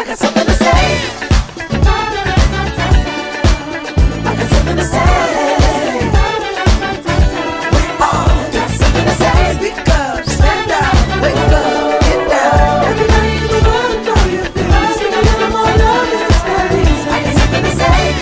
I got something to say. I got something to say. We all got something to say. Speak up, stand up, wake up, get down. Everybody in the world know your feelings. Sing a little more love in this space. I got something to say.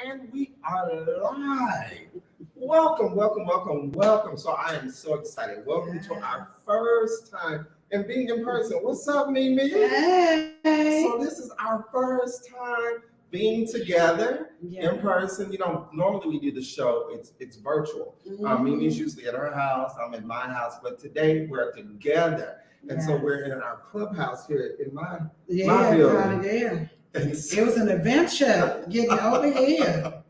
And we are live. Welcome. So I am so excited. Welcome to our first time and being in person. What's up, Mimi? Hey. So this is our first time being together in person. You know, normally we do the show, it's virtual. Mimi's usually at her house, I'm at my house, but today we're together. And so we're in our clubhouse here in my building. And so, it was an adventure getting over here.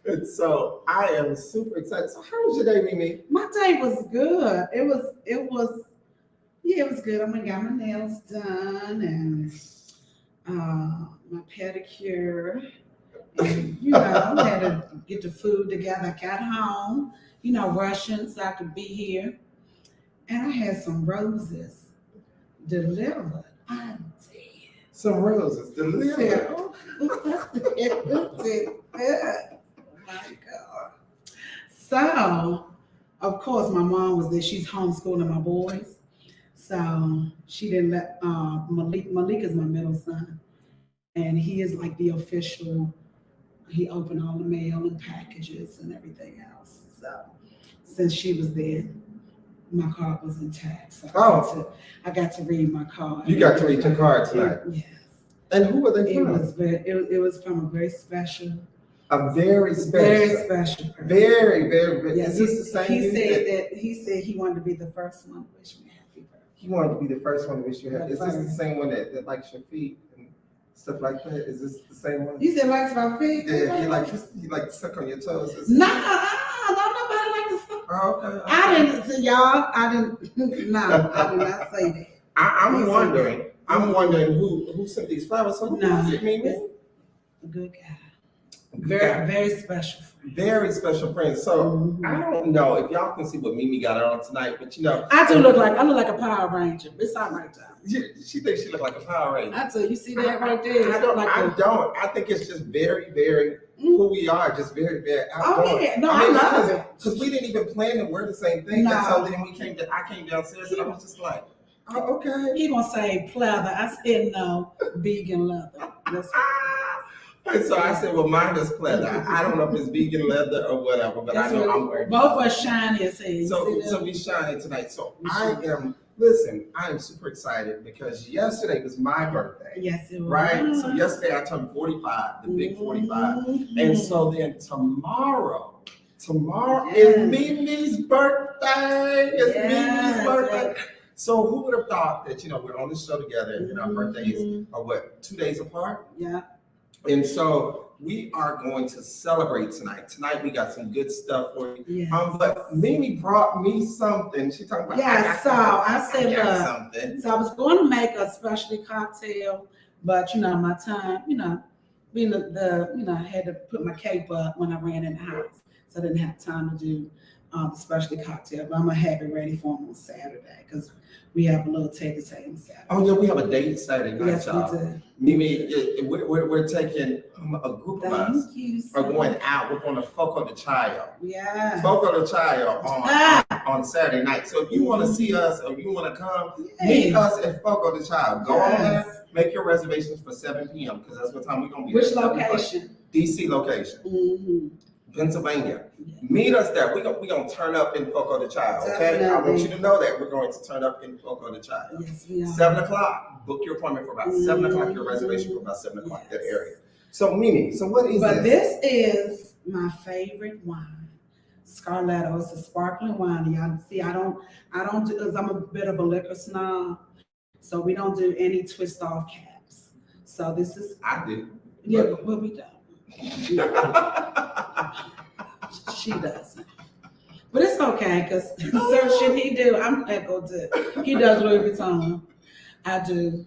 And so I am super excited. So how was your day, Mimi? My day was good. It was good. I mean, got my nails done and my pedicure. And, you know, I had to get the food together. I got home, you know, rushing so I could be here. And I had some roses delivered. I did. Some roses delivered. It looked good. Oh my God. So, of course, my mom was there. She's homeschooling my boys. So she didn't let Malik is my middle son. And he is like the official, he opened all the mail and packages and everything else. So since she was there, my card was intact. So I got to read my card. You got to read your card tonight. Yes. And who were they from? It was from a very special. A very special. Very special person. Very. Yes, Is this the same? He said he wanted to be the first one to wish me happy birthday. He wanted to be the first one to wish you happy. Is this the first. same one that likes your feet and stuff like that? Is this the same one? You said likes my feet? Yeah, he like to suck on your toes. No, nobody like to suck. Oh, okay. I didn't say y'all. I did not say that. I'm wondering who sent these flowers. So who was it, Mimi? A good guy. Very special friend. Very special friend. So I don't know if y'all can see what Mimi got on tonight, but you know, I look like a Power Ranger. It's all right, Tom. She thinks she look like a Power Ranger. I tell you, see that right there? I don't. I think it's just very who we are. Just very outgoing. Oh yeah, no, I love it. Because we didn't even plan to wear the same thing. No. And so then I came downstairs and I was just like, oh, okay. He gonna say pleather. I said no, vegan leather. That's And so I said, well, mine is pleather. I don't know if it's vegan leather or whatever, but I know I'm wearing it. Both are shiny as hell. So we shiny tonight. So I am super excited because yesterday was my birthday. Yes, it was. Right? So yesterday I turned 45, the big 45. And so then tomorrow is Mimi's birthday. Mimi's birthday. So who would have thought that, you know, we're on the show together and our birthdays are what, 2 days apart? Yeah. And so we are going to celebrate tonight. Tonight we got some good stuff for you. Yes. But Mimi brought me something. She talked about I said something. So I was going to make a specialty cocktail, but you know, my time, you know, being I had to put my cape up when I ran in the house. So I didn't have time to do the specialty cocktail, but I'm gonna have it ready for them on Saturday because we have a little tete-a-tete on Saturday. Oh yeah, we have a date Saturday night, yes, y'all. we do. Mimi, we're taking a group of us are going out. We're going to Foco de Chao. Yeah. Foco de Chao on Saturday night. So if you want to see us or if you want to come, meet us at Foco de Chao. Go on there, make your reservations for 7 p.m. because that's what time we're going to be. Which location? DC location. Pennsylvania. Meet us there. We're gonna turn up in Foco de Chao, okay? I want you to know that we're going to turn up in Foco de Chao. Yes, we are. 7 o'clock. Book your appointment for about 7 o'clock. Your reservation for about 7 o'clock. That area. So Mimi, so what is this? But this is my favorite wine, Scarletto. It's a sparkling wine. Y'all see, I don't do because I'm a bit of a liquor snob, so we don't do any twist off caps. So this is I do. Yeah, but we don't. She doesn't. But it's okay because certain shit he do, I'm echo to. He does Louis Vuitton. I do.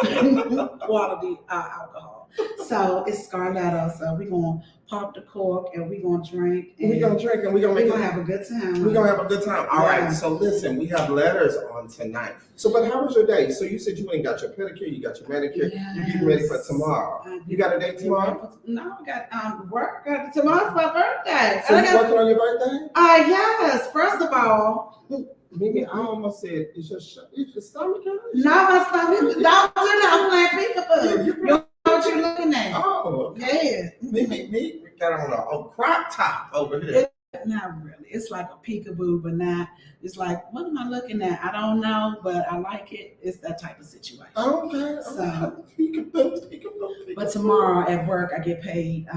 quality alcohol. So it's Scarletto. So we're gonna pop the cork and we're gonna drink. We're gonna drink and we're gonna make we're it. gonna have a good time. We're gonna have a good time. All right. Yeah. So listen, we have letters on tonight. So, but how was your day? So you said you went and got your pedicure, you got your manicure, you're getting ready for tomorrow. You got a date tomorrow? No, I got work. Tomorrow's my birthday. So you working on your birthday? Yes. First of all, Mimi, I almost said, is your stomach hurt? no, my stomach. Don't do that. I'm playing peekaboo. You know what you're looking at? Oh, Yeah. Mimi got on a crop top over here. Not really. It's like a peekaboo, but not. It's like, what am I looking at? I don't know, but I like it. It's that type of situation. Okay. So, Peekaboo. but tomorrow at work, I get paid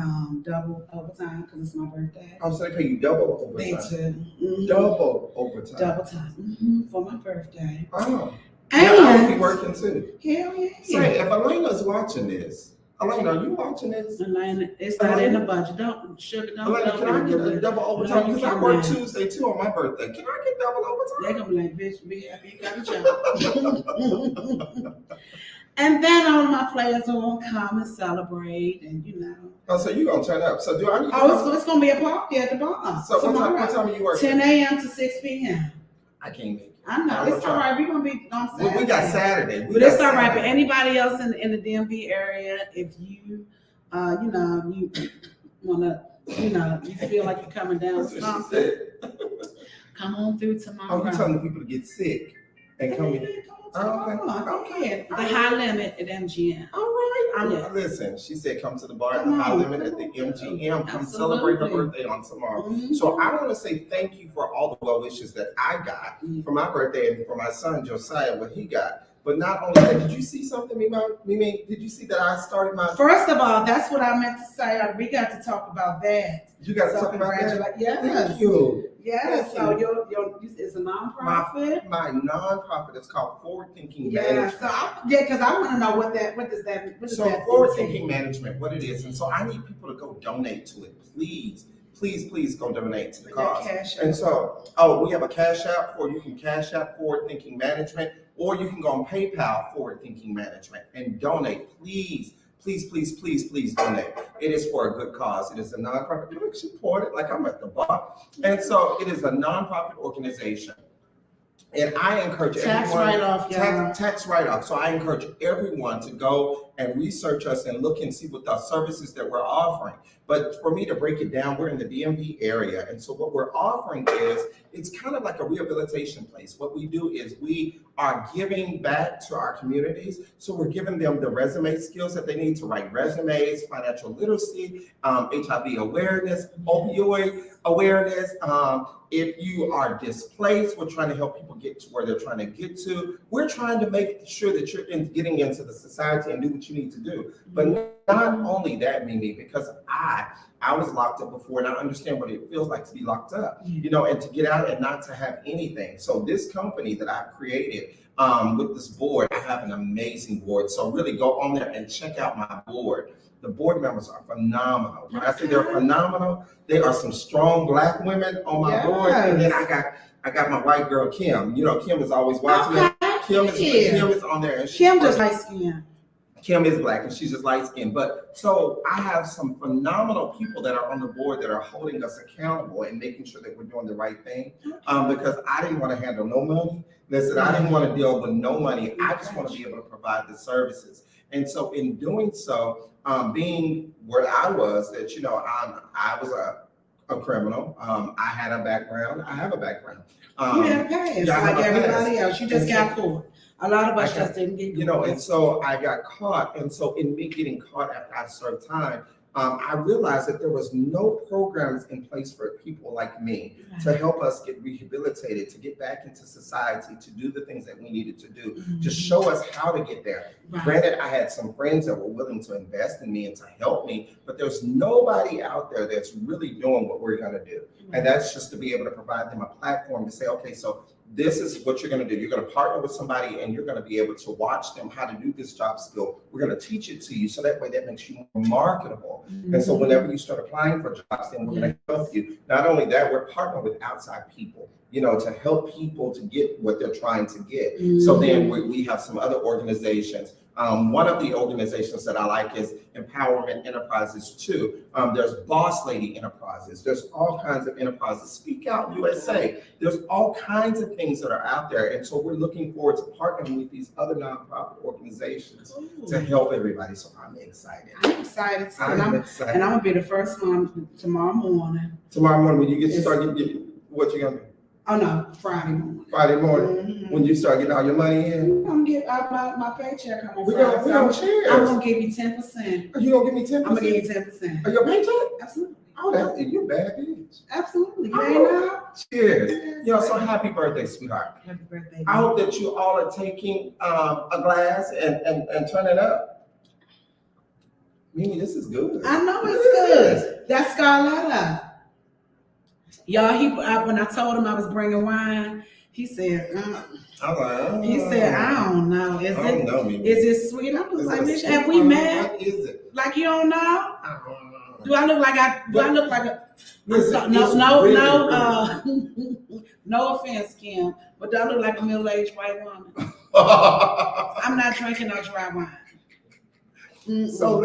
double overtime because it's my birthday. I'm saying pay you double They overtime. too. Mhm. Double overtime. Double time for my birthday. Oh. And Yeah, I will be working too. hell yeah. Say, if Elena's watching this, Elena, are you watching this? Elena, it's not in the budget. Don't sugar. Don't. Elena, can I get a double overtime? you Because I can't, work man. Tuesday too on my birthday. Can I get double They're overtime? gonna be like, bitch, be happy you got a job. And then all my players are gonna come and celebrate, and you know. Oh, so you're gonna turn up. So do I need to Oh, it's gonna be a party at the bar. So what time are you working? 10 a.m. to 6 p.m. I can't make it. I know it's all right. We're gonna be on Saturday. We got Saturday. But it's all right. But anybody else in the DMV area, if you, you wanna, you feel like you're coming down That's with what she something, said. come on through tomorrow. Oh, you telling the people to get sick and come in? Okay. The high limit at MGM. All right. Yeah. Listen, she said come to the bar at Come the high on. limit at the MGM. Come celebrate her Absolutely. birthday on tomorrow. Mhm. So I want to say thank you for all the well wishes that I got for my birthday and for my son Josiah, what he got. But not only that, did you see something, Mimi? Did you see that I started my? First of all, that's what I meant to say. We got to talk about that. You got to So talk about that. Yes. Thank you. Yes. Thank So you. your it's a nonprofit. My nonprofit is called Forward Thinking Yeah. Management. So because I want to know what does that Forward entail? Thinking Management, what it is, and so I need people to go donate to it. Please go donate to the cause. Cash And so, we have a cash app for you can cash app Forward Thinking Management, or you can go on PayPal Forward Thinking Management and donate. Please donate. It is for a good cause. It is a nonprofit. Look, she poured it like I'm at the bar. And so it is a nonprofit organization. And I encourage Tax everyone. write-off, y'all. Tax write-off. So I encourage everyone to go and research us and look and see what the services that we're offering. But for me to break it down, we're in the DMV area. And so what we're offering is, it's kind of like a rehabilitation place. What we do is we are giving back to our communities. So we're giving them the resume skills that they need to write resumes, financial literacy, HIV awareness, opioid awareness. If you are displaced, we're trying to help people get to where they're trying to get to. We're trying to make sure that you're getting into the society and do what you need to do. But not only that, Mimi, because I was locked up before and I understand what it feels like to be locked up, and to get out and not to have anything. So this company that I've created with this board, I have an amazing board. So really go on there and check out my board. The board members are phenomenal. When I say they're phenomenal, they are some strong Black women on my board. And then I got my white girl, Kim. Kim is always watching me. Kim is on there. And Kim just light skin. Kim is Black and she's just light skinned. But so I have some phenomenal people that are on the board that are holding us accountable and making sure that we're doing the right thing. Because I didn't want to handle no money. Listen, I didn't want to deal with no money. I just want to be able to provide the services. And so in doing so, being where I was, that, I was a criminal. I had a background. I have a background. You had a past, like everybody else. You just got caught. A lot of us just didn't get caught. And so I got caught. And so in me getting caught after I served time, I realized that there was no programs in place for people like me to help us get rehabilitated, to get back into society, to do the things that we needed to do, to show us how to get there. Granted, I had some friends that were willing to invest in me and to help me, but there's nobody out there that's really doing what we're going to do. And that's just to be able to provide them a platform to say, okay, so this is what you're going to do. You're going to partner with somebody and you're going to be able to watch them how to do this job skill. We're going to teach it to you. So that way that makes you more marketable. And so whenever you start applying for jobs, then we're going to help you. Not only that, we're partnering with outside people, to help people to get what they're trying to get. So then we have some other organizations One of the organizations that I like is Empowerment Enterprises too. There's Boss Lady Enterprises. There's all kinds of enterprises. Speak Out USA. There's all kinds of things that are out there. And so we're looking forward to partnering with these other nonprofit organizations to help everybody. So I'm excited. I'm excited too. I'm excited. And I'm gonna be the first one tomorrow morning. Tomorrow morning when you get started, what you gonna do? Oh no, Friday morning. Friday morning Mm-hmm. when you start getting all your money in. I'm gonna get my paycheck come on We Friday. gonna So cheers. I'm gonna give you 10%. Are you gonna give me 10%? I'm gonna give you 10%. Are your paycheck? Absolutely. Oh, you're a bad bitch. Absolutely. You Oh. ain't know? Cheers. You know, so happy birthday, sweetheart. Happy birthday. I hope that you all are taking a glass and turning up. Mimi, this is good. I know What it's is good. this? That's Scarletta. Y'all, when I told him I was bringing wine, he said, I'm like, he said, I don't know. I don't know, Mimi. Is it sweet? I was Is like, it bitch, sweet have we wine? met? What is it? Like you don't know? I don't know. Do I look like a Listen, no, it's no, really no, no offense, Kim, but do I look like a middle-aged white woman? I'm not drinking no dry wine. Mm-mm. So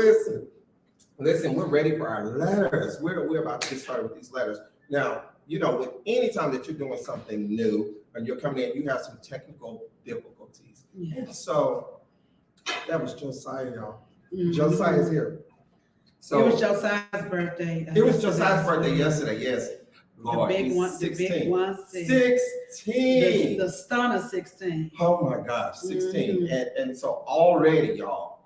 listen, we're ready for our letters. We're about to get started with these letters. Now, you know, with any time that you're doing something new and you're coming in, you have some technical difficulties. Yeah. And so that was Josiah, y'all. Mhm. Josiah's here. So it was Josiah's birthday. It was Josiah's birthday yesterday, yes. The Lord, big he's one, 16. the big one, 16. the stunner 16. Oh my gosh, 16. Mhm. And so already, y'all,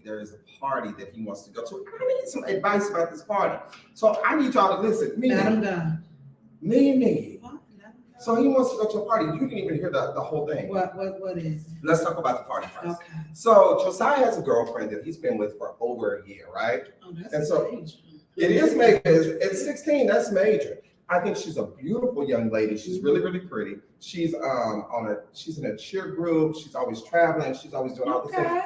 there is a party that he wants to go to. I need some advice about this party. So I need y'all to listen. Let him Mimi. go. What? Let him go. So he wants to go to a party. You didn't even hear the whole thing. What is it? Let's talk about the party first. Okay. So Josiah has a girlfriend that he's been with for over a year, right? Oh, that's And so- major. It is major. It's 16. That's major. I think she's a beautiful young lady. She's really, really pretty. She's she's in a cheer group. She's always traveling. She's always doing all this stuff. Okay.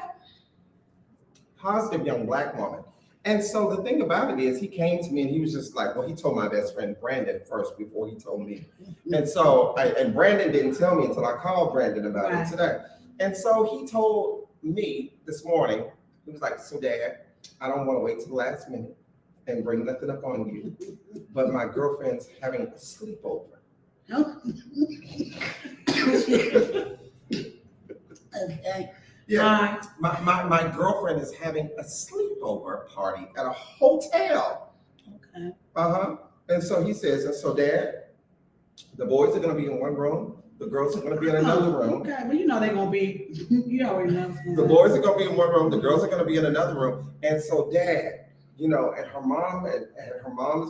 Positive young Black woman. And so the thing about it is he came to me and he was just like, well, he told my best friend Brandon first before he told me. And so, and Brandon didn't tell me until I called Brandon about Right. it today. And so he told me this morning, he was like, so Dad, I don't want to wait till the last minute and bring nothing up on you, but my girlfriend's having a sleepover. Okay. Yeah, my girlfriend is having a sleepover party at a hotel. Okay. And so he says, and so Dad, the boys are gonna be in one room, the girls are gonna be in another room. Okay, well, you know they're gonna be, you already know. The boys are gonna be in one room, the girls are gonna be in another room. And so Dad, you know, and her mom is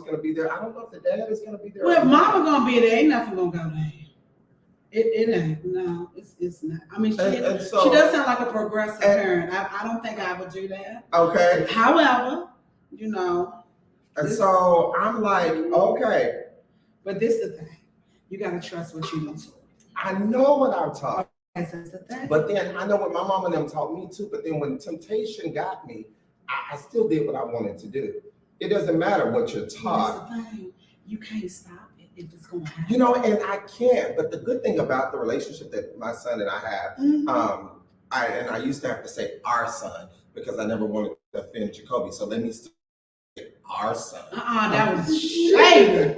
gonna be there. I don't know if the dad is gonna be there. Well, if mama gonna be there, ain't nothing gonna go there. It ain't, no, it's not. I mean, she does sound like a progressive parent. I don't think I would do that. Okay. However, you know. And so I'm like, okay. But this is the thing. You gotta trust what you do. I know what I've taught. That's the thing. But then I know what my mom and them taught me too. But then when temptation got me, I still did what I wanted to do. It doesn't matter what you're taught. That's the thing. You can't stop it if it's going to happen. You know, and I can't. But the good thing about the relationship that my son and I have, Mhm. I used to have to say our son because I never wanted to offend Jacoby. So let me say our son. That was shady.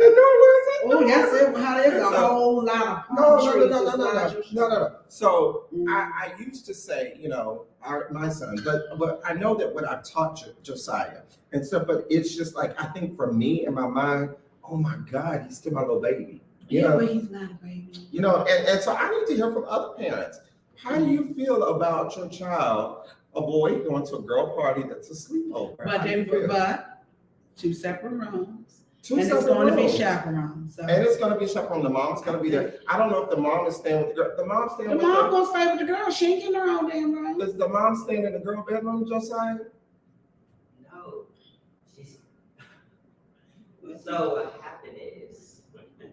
Oh, that's it. How there's a whole lot of No. So I used to say, you know, my son, but I know that what I've taught Josiah and stuff, but it's just like, I think for me in my mind, oh my God, he's still my little baby. You know? But he's not a baby. You know, and so I need to hear from other parents. How do you feel about your child, a boy going to a girl party that's a sleepover? But two separate rooms. Two and separate it's going to be rooms. chaperones. So. And it's going to be chaperone. The mom's going to be there. I don't know if the mom is staying with the girl. The mom's staying The with mom gonna stay with the girl. She ain't getting her own damn room. Is the mom staying in the girl bedroom, Josiah? No. She's so what happened is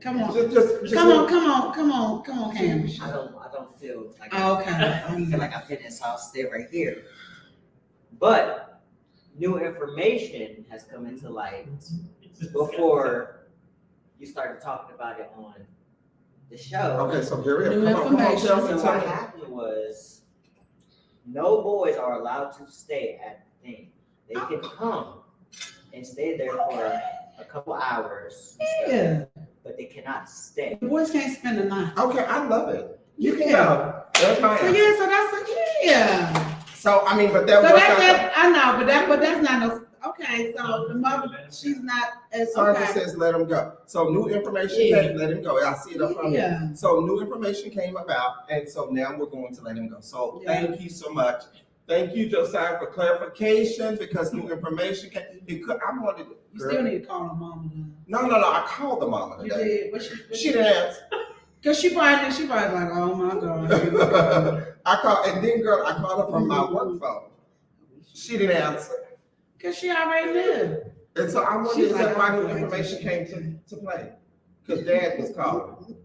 Come on. Just Come on, Cam. I don't feel like Okay. I feel like I fit in, so I'll stay right here. But new information has come into light before you started talking about it on the show. Okay, so here we New are. Come on, information. tell me, So tell what me. happened was no boys are allowed to stay at the thing. They can come and stay there for a couple hours, Yeah. but they cannot stay. The boys can't spend the night. Okay, I love it. You can Yeah. go. That's my So answer. yeah, so that's a yeah. So I mean, but that So was that's not. it. I know, but that's not no. Okay, so the mother, she's not as Sergeant okay. says let him go. So new information Yeah. came, let him go. I see it up on here. Yeah. So new information came about, and so now we're going to let him go. So Yeah. thank you so much. Thank you, Josiah, for clarification because new information came. Because I wanted. You still need to call her mama. No. I called the mama You today. did. What She didn't answer. Cause she probably like, oh my god. I called, and then girl, I called her from my work phone. She didn't answer. Cause she already knew. And so I wonder, She's is that like, why I new feel like information she came to play? Because Dad was calling.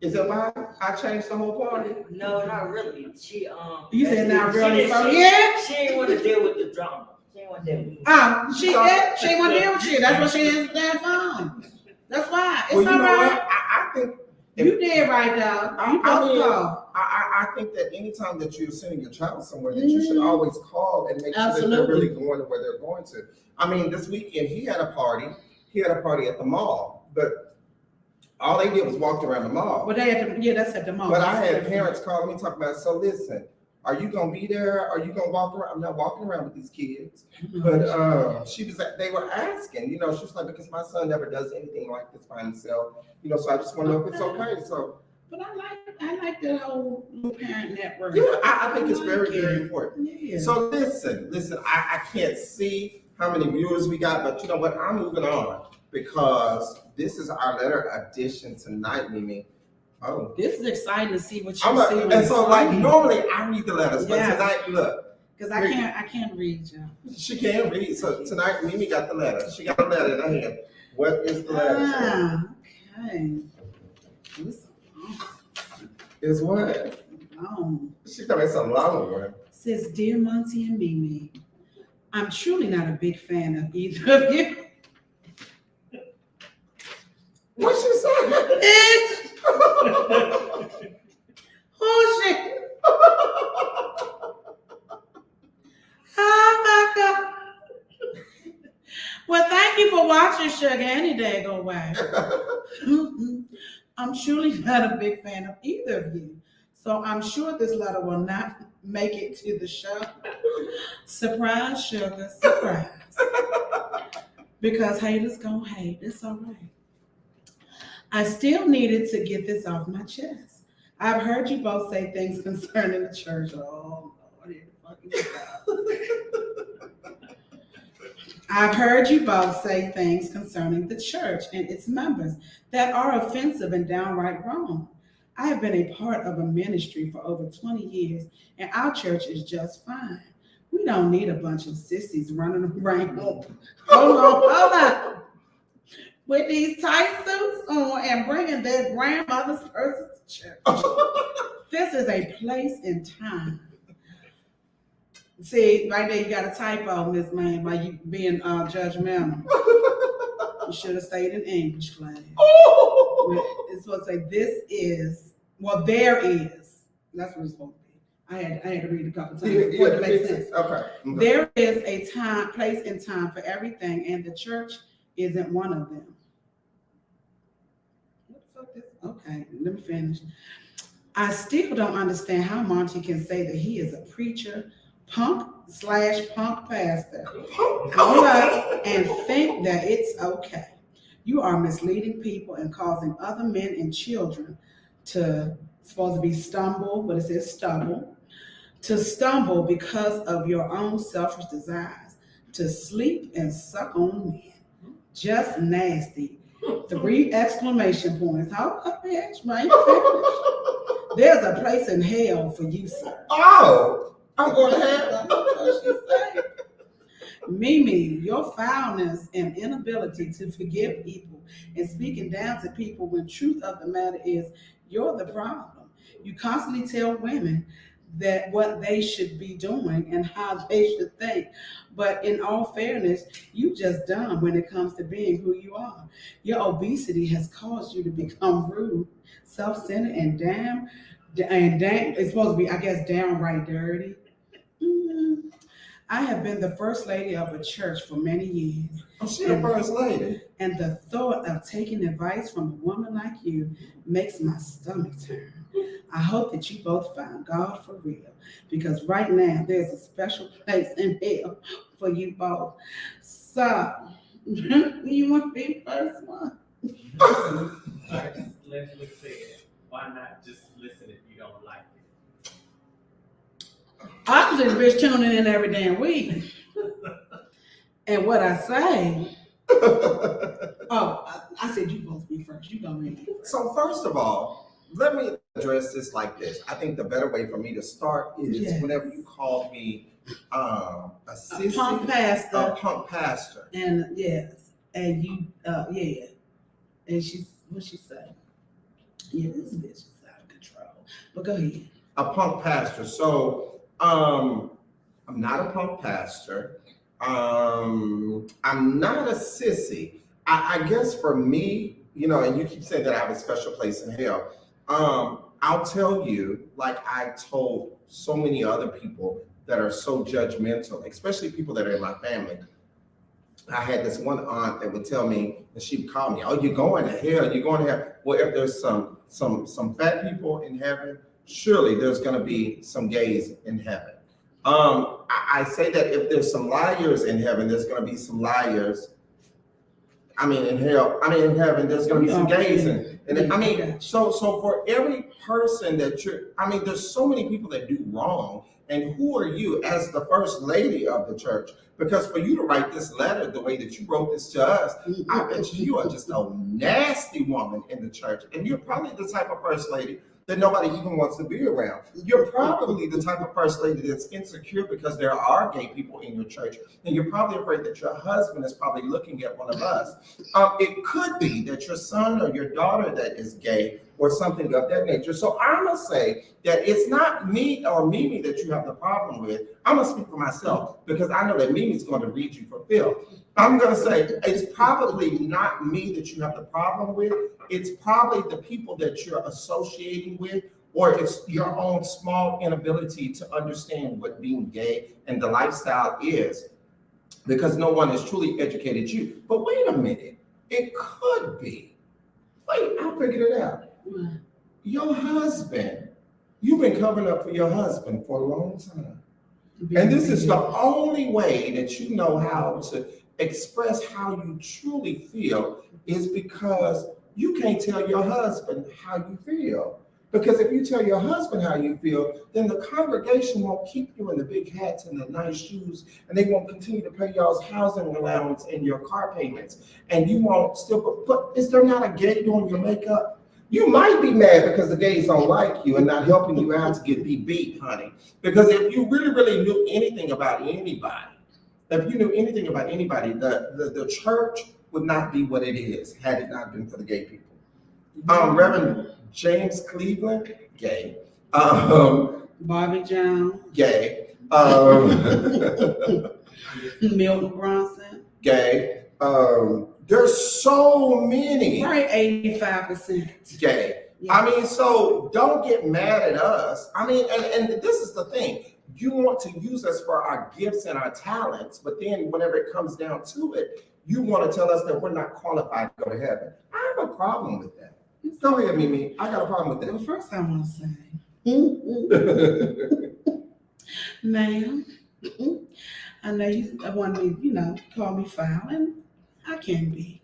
Is that why I changed the whole party? No, not really. She You said not she really. didn't- So she- yeah. She ain't want to deal with the drama. She ain't want to deal with it. She did. She want to deal with you. That's what she answered that phone. That's why. It's Well, you all know right. what? I think You did right, though. You supposed to call. I think that anytime that you're sending your child somewhere, that you should always call and make sure that they're Absolutely. really going to where they're going to. I mean, this weekend he had a party. He had a party at the mall, but all they did was walk around the mall. But they had to, yeah, that's at the mall. But I had parents calling me talking about, so listen, are you gonna be there? Are you gonna walk around? I'm not walking around with these kids. But she was, they were asking, she was like, because my son never does anything like this by himself, so I just want to know if it's okay. So But I like the whole new parent network. yeah, I think it's I very, like very it. important. Yeah. So listen, I can't see how many viewers we got, but you know what? I'm moving on because this is our letter edition tonight, Mimi. Oh. This is exciting to see what you see. And so like normally I read the letters, but Yes. tonight, look. Because I can't read you. She can't read. So tonight Mimi got the letter. She got a letter in her hand. What is the letter? Okay. This Is what? long. She told me some long one. Says, Dear Montee and Mimi, I'm truly not a big fan of either of you. What she said? Bitch! Oh shit! Oh my god! Well, thank you for watching, sugar, any day go away. I'm truly not a big fan of either of you, so I'm sure this letter will not make it to the show. Surprise, sugar, surprise. Because haters gonna hate. It's all right. I still needed to get this off my chest. I've heard you both say things concerning the church. Oh, Lord, here the fucking go. I've heard you both say things concerning the church and its members that are offensive and downright wrong. I have been a part of a ministry for over 20 years, and our church is just fine. We don't need a bunch of sissies running around. Hold on. With these tight suits on and bringing their grandmother's purses to church. This is a place and time. See, right there, you got a typo, Miss Man, by you being judgmental. You should have stayed in English class. It's supposed to say, this is, there is. That's what it's supposed to be. I had to read a couple times before it makes sense. Okay. There is a time, place and time for everything, and the church isn't one of them. What the fuck is? Okay, let me finish. I still don't understand how Montee can say that he is a preacher, punk/punk pastor, all right, and think that it's okay. You are misleading people and causing other men and children to, supposed to be stumble, but it says stumble, to stumble because of your own selfish desires, to sleep and suck on men. Just nasty. 3 exclamation points. Hold up, bitch, man. There's a place in hell for you, sir. Oh, I'm going to have. Mimi, your foulness and inability to forgive people and speaking down to people when truth of the matter is you're the problem. You constantly tell women that what they should be doing and how they should think. But in all fairness, you just dumb when it comes to being who you are. Your obesity has caused you to become rude, self-centered, and it's supposed to be, I guess, downright dirty. I have been the first lady of a church for many years, Oh, she the first lady. and the thought of taking advice from a woman like you makes my stomach turn. I hope that you both find God for real, because right now there's a special place in hell for you both. So, you want to be the first one? Like Leslie said, why not just listen if you don't like it? I'm just bitch tuning in every damn week. And what I say, I said you supposed to be first. You go in. So first of all, let me address this like this. I think the better way for me to start is Yeah. whenever you call me a sissy, Punk pastor. a punk pastor. And yes, and you, yeah. And what she say? Yeah, this bitch is out of control. But go ahead. A punk pastor. So I'm not a punk pastor. I'm not a sissy. I guess for me, and you keep saying that I have a special place in hell. I'll tell you, like I told so many other people that are so judgmental, especially people that are in my family. I had this one aunt that would tell me, and she would call me, "Oh, you're going to hell. You're going to hell." Well, if there's some fat people in heaven, surely there's going to be some gays in heaven. I say that if there's some liars in heaven, there's going to be some liars. In heaven, there's going to be some gays so for every person that there's so many people that do wrong. And who are you as the first lady of the church? Because for you to write this letter the way that you wrote this to us, I bet you are just a nasty woman in the church. And you're probably the type of first lady that nobody even wants to be around. You're probably the type of first lady that's insecure because there are gay people in your church. And you're probably afraid that your husband is probably looking at one of us. It could be that your son or your daughter that is gay or something of that nature. So I'm going to say that it's not me or Mimi that you have the problem with. I'm going to speak for myself because I know that Mimi's going to read you for Phil. I'm going to say it's probably not me that you have the problem with. It's probably the people that you're associating with, or it's your own small inability to understand what being gay and the lifestyle is, because no one has truly educated you. But wait a minute, it could be. Wait, I figured it out. Your husband, you've been covering up for your husband for a long time. And this is the only way that you know how to express how you truly feel is because you can't tell your husband how you feel. Because if you tell your husband how you feel, then the congregation won't keep you in the big hats and the nice shoes, and they won't continue to pay y'all's housing allowance and your car payments. And you won't still, but is there not a gay doing your makeup? You might be mad because the gays don't like you and not helping you out to get beat, honey. Because if you really, really knew anything about anybody, the church would not be what it is had it not been for the gay people. Reverend James Cleveland, gay. Bobby Jones, gay. Milton Bronson, gay. There's so many. Right, 85% gay. Yeah. So don't get mad at us. And this is the thing. You want to use us for our gifts and our talents, but then whenever it comes down to it, you want to tell us that we're not qualified to go to heaven. I have a problem with that. Go ahead, Mimi. I got a problem with Well, that. first I want to say, ma'am, I know you want me, call me foul, and I can be.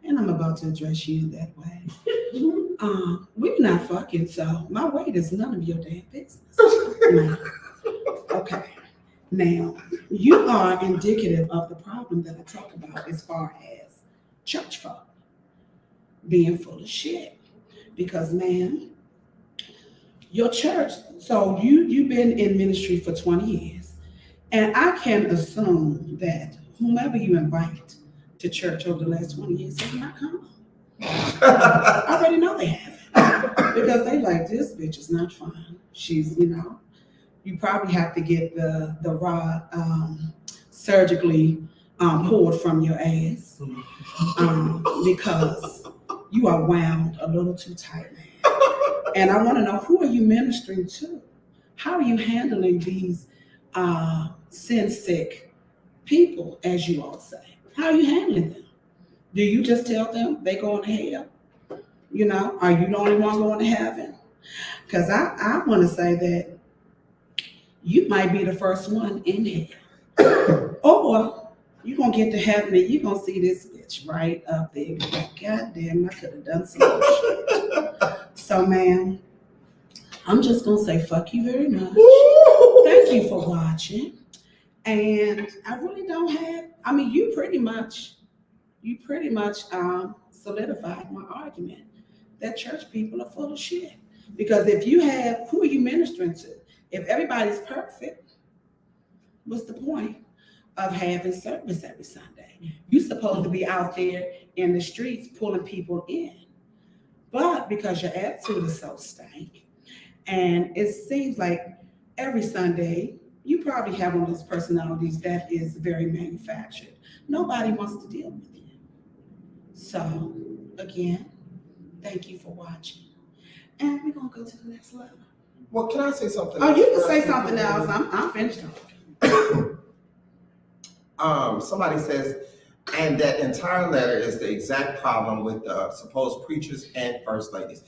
And I'm about to address you that way. We're not fucking, so my weight is none of your damn business. No. Okay. Now, you are indicative of the problem that I talk about as far as church folk being full of shit. Because, man, your church, so you've been in ministry for 20 years, and I can assume that whomever you invite to church over the last 20 years has not come. I already know they haven't. Because they like, this bitch is not fun. She's, you probably have to get the rod surgically pulled from your ass because you are wound a little too tight, man. And I want to know, who are you ministering to? How are you handling these sin sick people, as you all say? How are you handling them? Do you just tell them they going to hell? You know, are you the only one going to heaven? Because I want to say that you might be the first one in hell. Or you're going to get to heaven and you're going to see this bitch right up there. You're like, God damn, I could have done some more shit. So, ma'am, I'm just going to say fuck you very much. Thank you for watching. And I really don't have, I mean, you pretty much solidified my argument that church people are full of shit. Because if you have, who are you ministering to? If everybody's perfect, what's the point of having service every Sunday? You're supposed to be out there in the streets pulling people in. But because your attitude is so stank, and it seems like every Sunday, you probably have one of those personalities that is very manufactured. Nobody wants to deal with you. So, again, thank you for watching. And we're going to go to the next level. Well, can I say something? Oh, you can say something else. I'm finished talking. Somebody says, and that entire letter is the exact problem with supposed preachers and first ladies.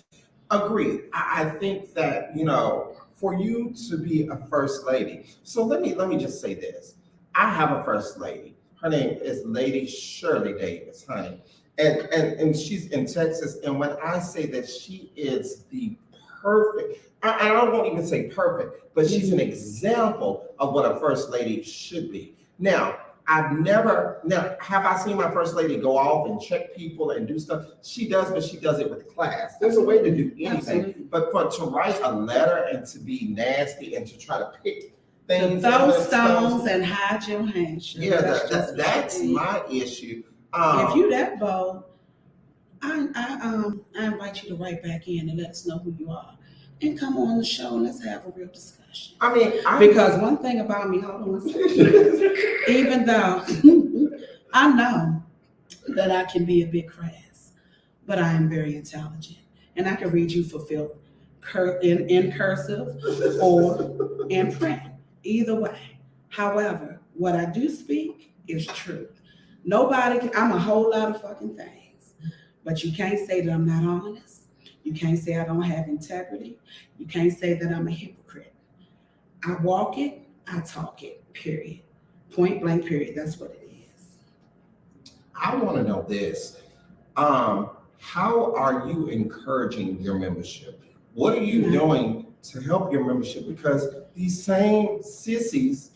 Agreed. I think that, you know, for you to be a first lady. So let me just say this. I have a first lady. Her name is Lady Shirley Davis, honey. And she's in Texas. And when I say that she is the perfect, I won't even say perfect, but she's an example of what a first lady should be. Now, have I seen my first lady go off and check people and do stuff? She does, but she does it with class. There's a way to do anything. Absolutely. But to write a letter and to be nasty and to try to pick To things. throw and stones and hide your hands. Yeah, just that's my issue. If you that bold, I invite you to write back in and let us know who you are. And come on the show and let's have a real discussion. I mean, Because one thing about me, hold on one second, even though I know that I can be a bit crass, but I am very intelligent. And I can read you for filth in cursive or in print, either way. However, what I do speak is truth. I'm a whole lot of fucking things, but you can't say that I'm not honest. You can't say I don't have integrity. You can't say that I'm a hypocrite. I walk it, I talk it, period. Point blank, period. That's what it is. I want to know this. How are you encouraging your membership? What are you doing to help your membership? Because these same sissies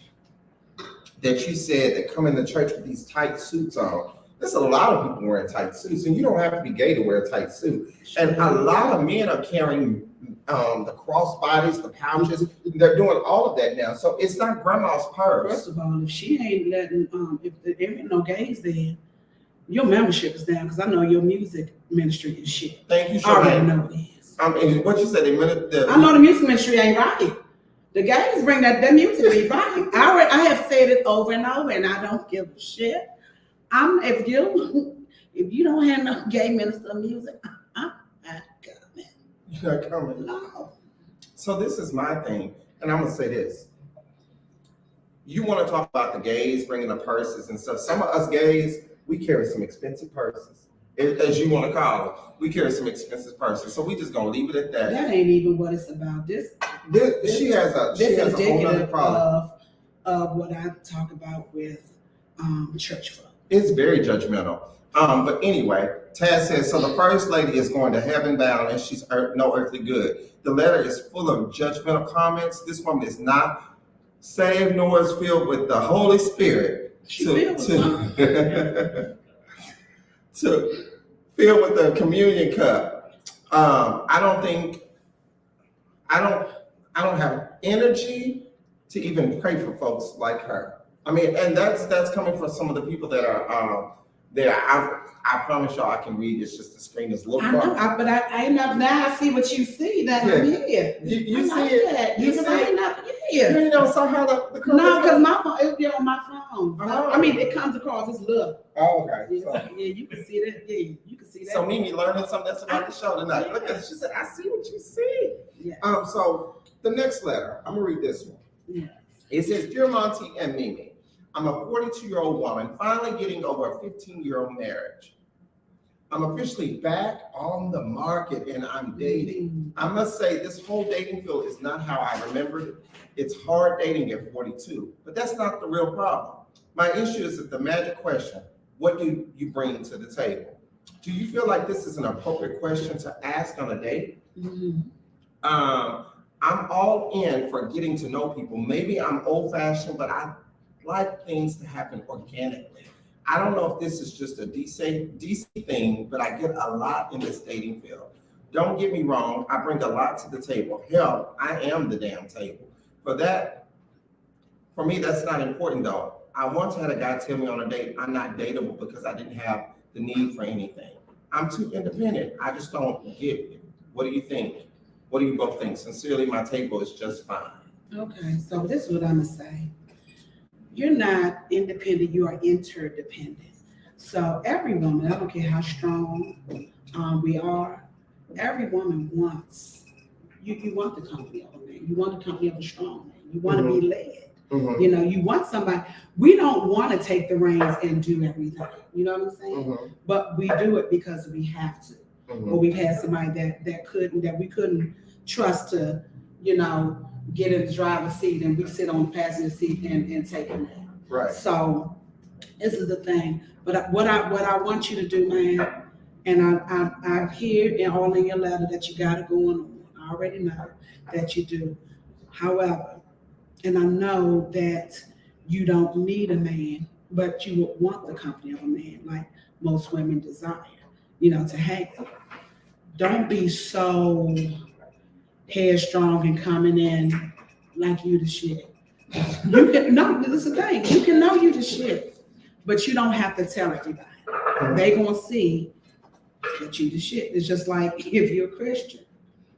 that you said that come into church with these tight suits on, there's a lot of people wearing tight suits, and you don't have to be gay to wear a tight suit. And a lot of men are carrying the crossbodies, the pouches. They're doing all of that now. So it's not grandma's purse. First of all, if she ain't letting, if there ain't no gays there, your membership is down because I know your music ministry is shit. Thank you, I already Charmaine. know it is. And what you said, I know the music ministry ain't right. The gays bring that music to be right. I have said it over and over, and I don't give a shit. If you don't have no gay minister of music, I'm not coming. You're not coming. No. So this is my thing, and I'm gonna say this. You want to talk about the gays bringing the purses and stuff. Some of us gays, we carry some expensive purses, as you want to call them. We carry some expensive purses, so we just gonna leave it at that. That ain't even what it's about. This She has a whole other problem. of what I talk about with church folk. It's very judgmental. But anyway, Taz says, so the first lady is going to heaven bound and she's no earthly good. The letter is full of judgmental comments. This woman is not saved nor is filled with the Holy Spirit to fill with the communion cup. I don't have energy to even pray for folks like her. I mean, and that's coming from some of the people that are there. I promise y'all I can read. It's just the screen is a little far. But I ain't up now. I see what you see. That I'm here. You I see it. That. You see I ain't it. up here. You know somehow the No, because my phone is on my phone. Oh. I mean, it comes across as look. Oh, okay. Yeah, you can see that. Yeah, you can see that. So Mimi learning something that's about the show tonight. Look at it. She said, I see what you see. Yeah. So the next letter, I'm gonna read this one. Yes. It says, Dear Monty and Mimi, I'm a 42-year-old woman finally getting over a 15-year-old marriage. I'm officially back on the market and I'm dating. I must say this whole dating field is not how I remembered it. It's hard dating at 42, but that's not the real problem. My issue is that the magic question, what do you bring to the table? Do you feel like this is an appropriate question to ask on a date? I'm all in for getting to know people. Maybe I'm old-fashioned, but I like things to happen organically. I don't know if this is just a DC thing, but I get a lot in this dating field. Don't get me wrong, I bring a lot to the table. Hell, I am the damn table. For me, that's not important though. I once had a guy tell me on a date, I'm not dateable because I didn't have the need for anything. I'm too independent. I just don't get it. What do you think? What do you both think? Sincerely, my table is just fine. Okay, so this is what I'm gonna say. You're not independent, you are interdependent. So every woman, I don't care how strong we are, every woman wants, you want the company of a man. You want the company of a strong man. You want to be led. You know, you want somebody. We don't want to take the reins and do everything. You know what I'm saying? But we do it because we have to. Or we've had somebody that we couldn't trust to, you know, get in the driver's seat and we sit on the passenger seat and take a nap. Right. So this is the thing. But what I want you to do, man, and I hear all in your letter that you got it going on. I already know that you do. However, and I know that you don't need a man, but you would want the company of a man, like most women desire, you know, to have. Don't be so headstrong and coming in like you the shit. You can no, this is the thing. You can know you the shit, but you don't have to tell everybody. They gonna see that you the shit. It's just like if you're a Christian,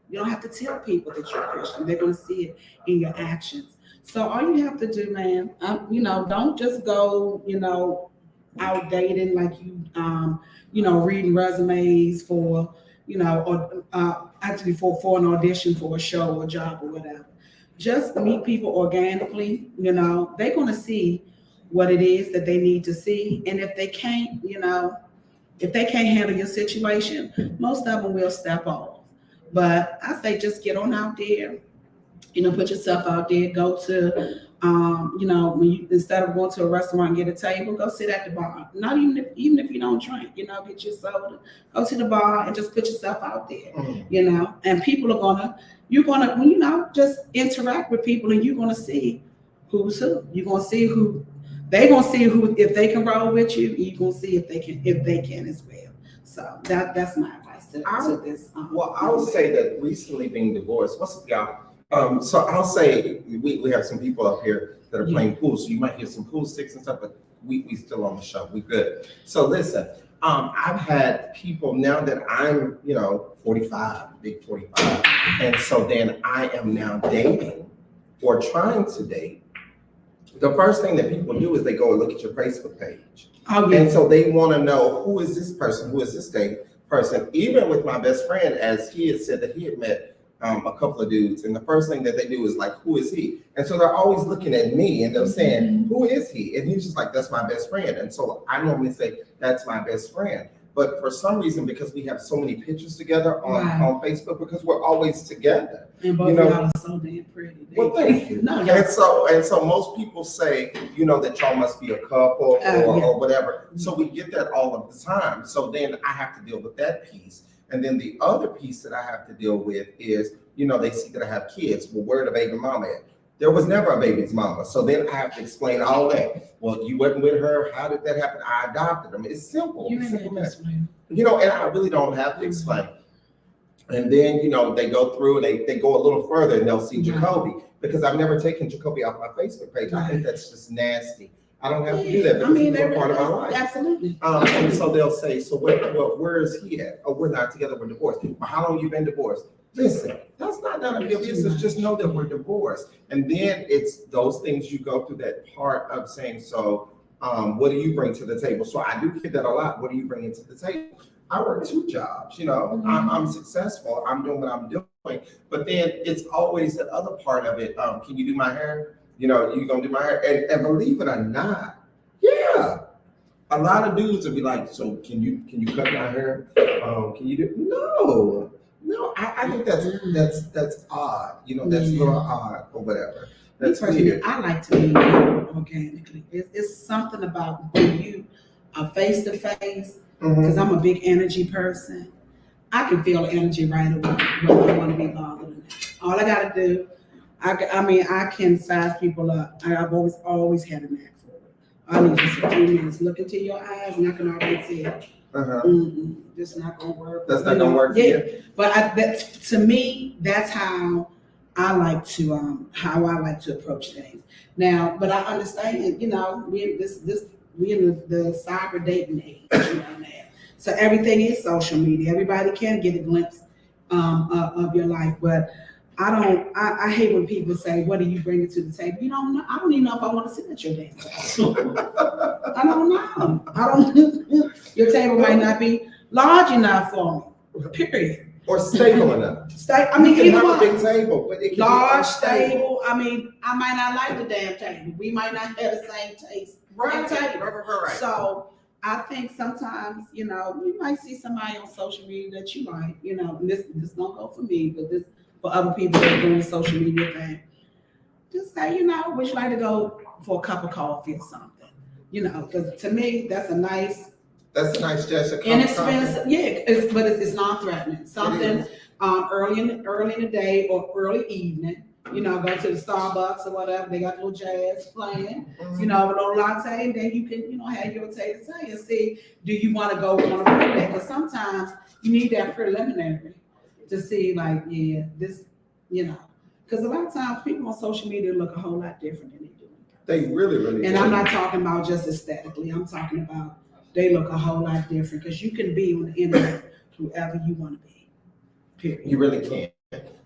you don't have to tell people that you're a Christian. They're gonna see it in your actions. So all you have to do, man, you know, don't just go, you know, out dating like you know, reading resumes for, you know, or actually for an audition for a show or a job or whatever. Just meet people organically, you know, they're going to see what it is that they need to see. And if they can't, you know, if they can't handle your situation, most of them will step off. But I say just get on out there, you know, put yourself out there, go to, you know, when you, instead of going to a restaurant and get a table, go sit at the bar. Not even if you don't drink, you know, get your soda, go to the bar and just put yourself out there, you know, and people are you're gonna, you know, just interact with people and you're gonna see who's who. You're gonna see who, they're gonna see who, if they can roll with you, you're gonna see if they can as well. So that's my advice to this. Well, I would say that recently being divorced, what's up, y'all? So I'll say we have some people up here that are playing pool, so you might hear some pool sticks and stuff, but we still on the show. We good. So listen, I've had people now that I'm, you know, 45, big 45, and so then I am now dating or trying to date. The first thing that people do is they go and look at your Facebook page. Oh, yeah. And so they want to know, who is this person? Who is this date person? Even with my best friend, as he had said that he had met a couple of dudes, and the first thing that they do is like, who is he? And so they're always looking at me and they're saying, who is he? And he's just like, that's my best friend. And so I normally say, that's my best friend. But for some reason, because we have so many pictures together on Facebook, because we're always together. And both of y'all are so damn pretty. Well, thank you. No, and so most people say, you know, that y'all must be a couple or whatever. So we get that all of the time. So then I have to deal with that piece. And then the other piece that I have to deal with is, you know, they see that I have kids. Well, where the baby mama at? There was never a baby's mama. So then I have to explain all that. Well, you wasn't with her. How did that happen? I adopted them. It's simple. You know, and I really don't have to explain. And then, you know, they go through and they go a little further and they'll see Jacoby, because I've never taken Jacoby off my Facebook page. I think that's just nasty. I don't have to do that because he's a part of my life. Absolutely. And so they'll say, so where is he at? Oh, we're not together, we're divorced. Well, how long you been divorced? Listen, that's not none of your business. Just know that we're divorced. And then it's those things you go through that part of saying, so what do you bring to the table? So I do hear that a lot. What do you bring to the table? I work 2 jobs, you know, I'm successful. I'm doing what I'm doing. But then it's always that other part of it. Can you do my hair? You know, you gonna do my hair, and believe it or not, yeah. A lot of dudes would be like, so can you cut my hair? Can you do? No. I think that's odd. You know, that's a little odd or whatever. That's Personally, weird. I like to meet people organically. It's something about when you are face to face, because I'm a big energy person. I can feel the energy right away whether I want to be bothered or not. All I gotta do, I can size people up. I've always had a knack for it. I need just a few minutes, look into your eyes, and I can already see it. Just not gonna work. That's not gonna work. Yeah, but to me, that's how I like to approach things. Now, but I understand, you know, we in the cyber dating age, you know, now. So everything is social media. Everybody can get a glimpse of your life, but I hate when people say, "What are you bringing to the table?" You don't know. I don't even know if I want to sit at your damn table. I don't know. I don't. Your table might not be large enough for me. Period. Or stable enough. I mean, You can either have a one. big table, but it can Large, be unstable. stable. I mean, I might not like the damn table. We might not have the same taste. Right. So I think sometimes, you know, you might see somebody on social media that you like, you know, and this don't go for me, but this for other people that are doing the social media thing. Just say, you know, would you like to go for a cup of coffee or something? You know, because to me, that's a nice, gesture. inexpensive, but it's non-threatening. Something early in the day or early evening. You know, go to the Starbucks or whatever. They got little jazz playing. You know, a little latte, and then you can, you know, have your taste and see, do you want to go on a birthday? Because sometimes you need that preliminary to see, like, yeah, this, you know, because a lot of times people on social media look a whole lot different than they do. They really And do. I'm not talking about just aesthetically. I'm talking about they look a whole lot different, because you can be on the internet whoever you want to be. Period. You really can.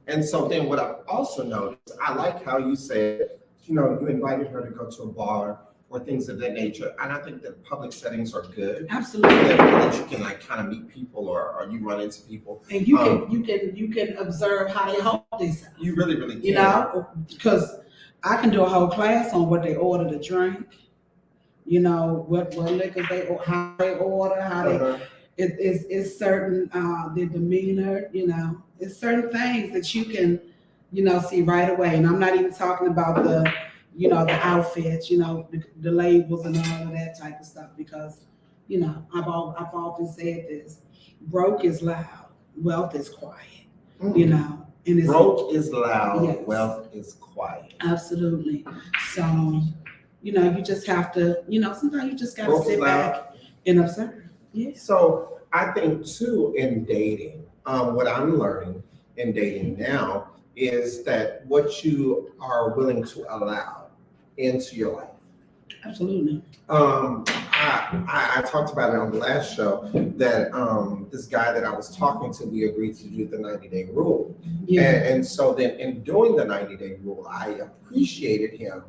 And so then what I've also noticed, I like how you said, you know, you invited her to go to a bar or things of that nature. And I think that public settings are good. Absolutely. That you can like kind of meet people or you run into people. And you can observe how they hold themselves. You really can. You know, because I can do a whole class on what they order to drink. You know, what liquors how they order, how they. It's certain their demeanor, you know, it's certain things that you can, you know, see right away. And I'm not even talking about the, you know, the outfits, you know, the labels and all of that type of stuff, because, you know, I've often said this: broke is loud, wealth is quiet. You know, and it's broke is loud, yes. Wealth is quiet. Absolutely. So, you know, you just have to, you know, sometimes you just gotta sit back and observe. Yeah. So I think too, in dating, what I'm learning in dating now is that what you are willing to allow into your life. Absolutely. I talked about it on the last show that this guy that I was talking to, we agreed to do the 90-day rule. Yeah. And so then in doing the 90-day rule, I appreciated him.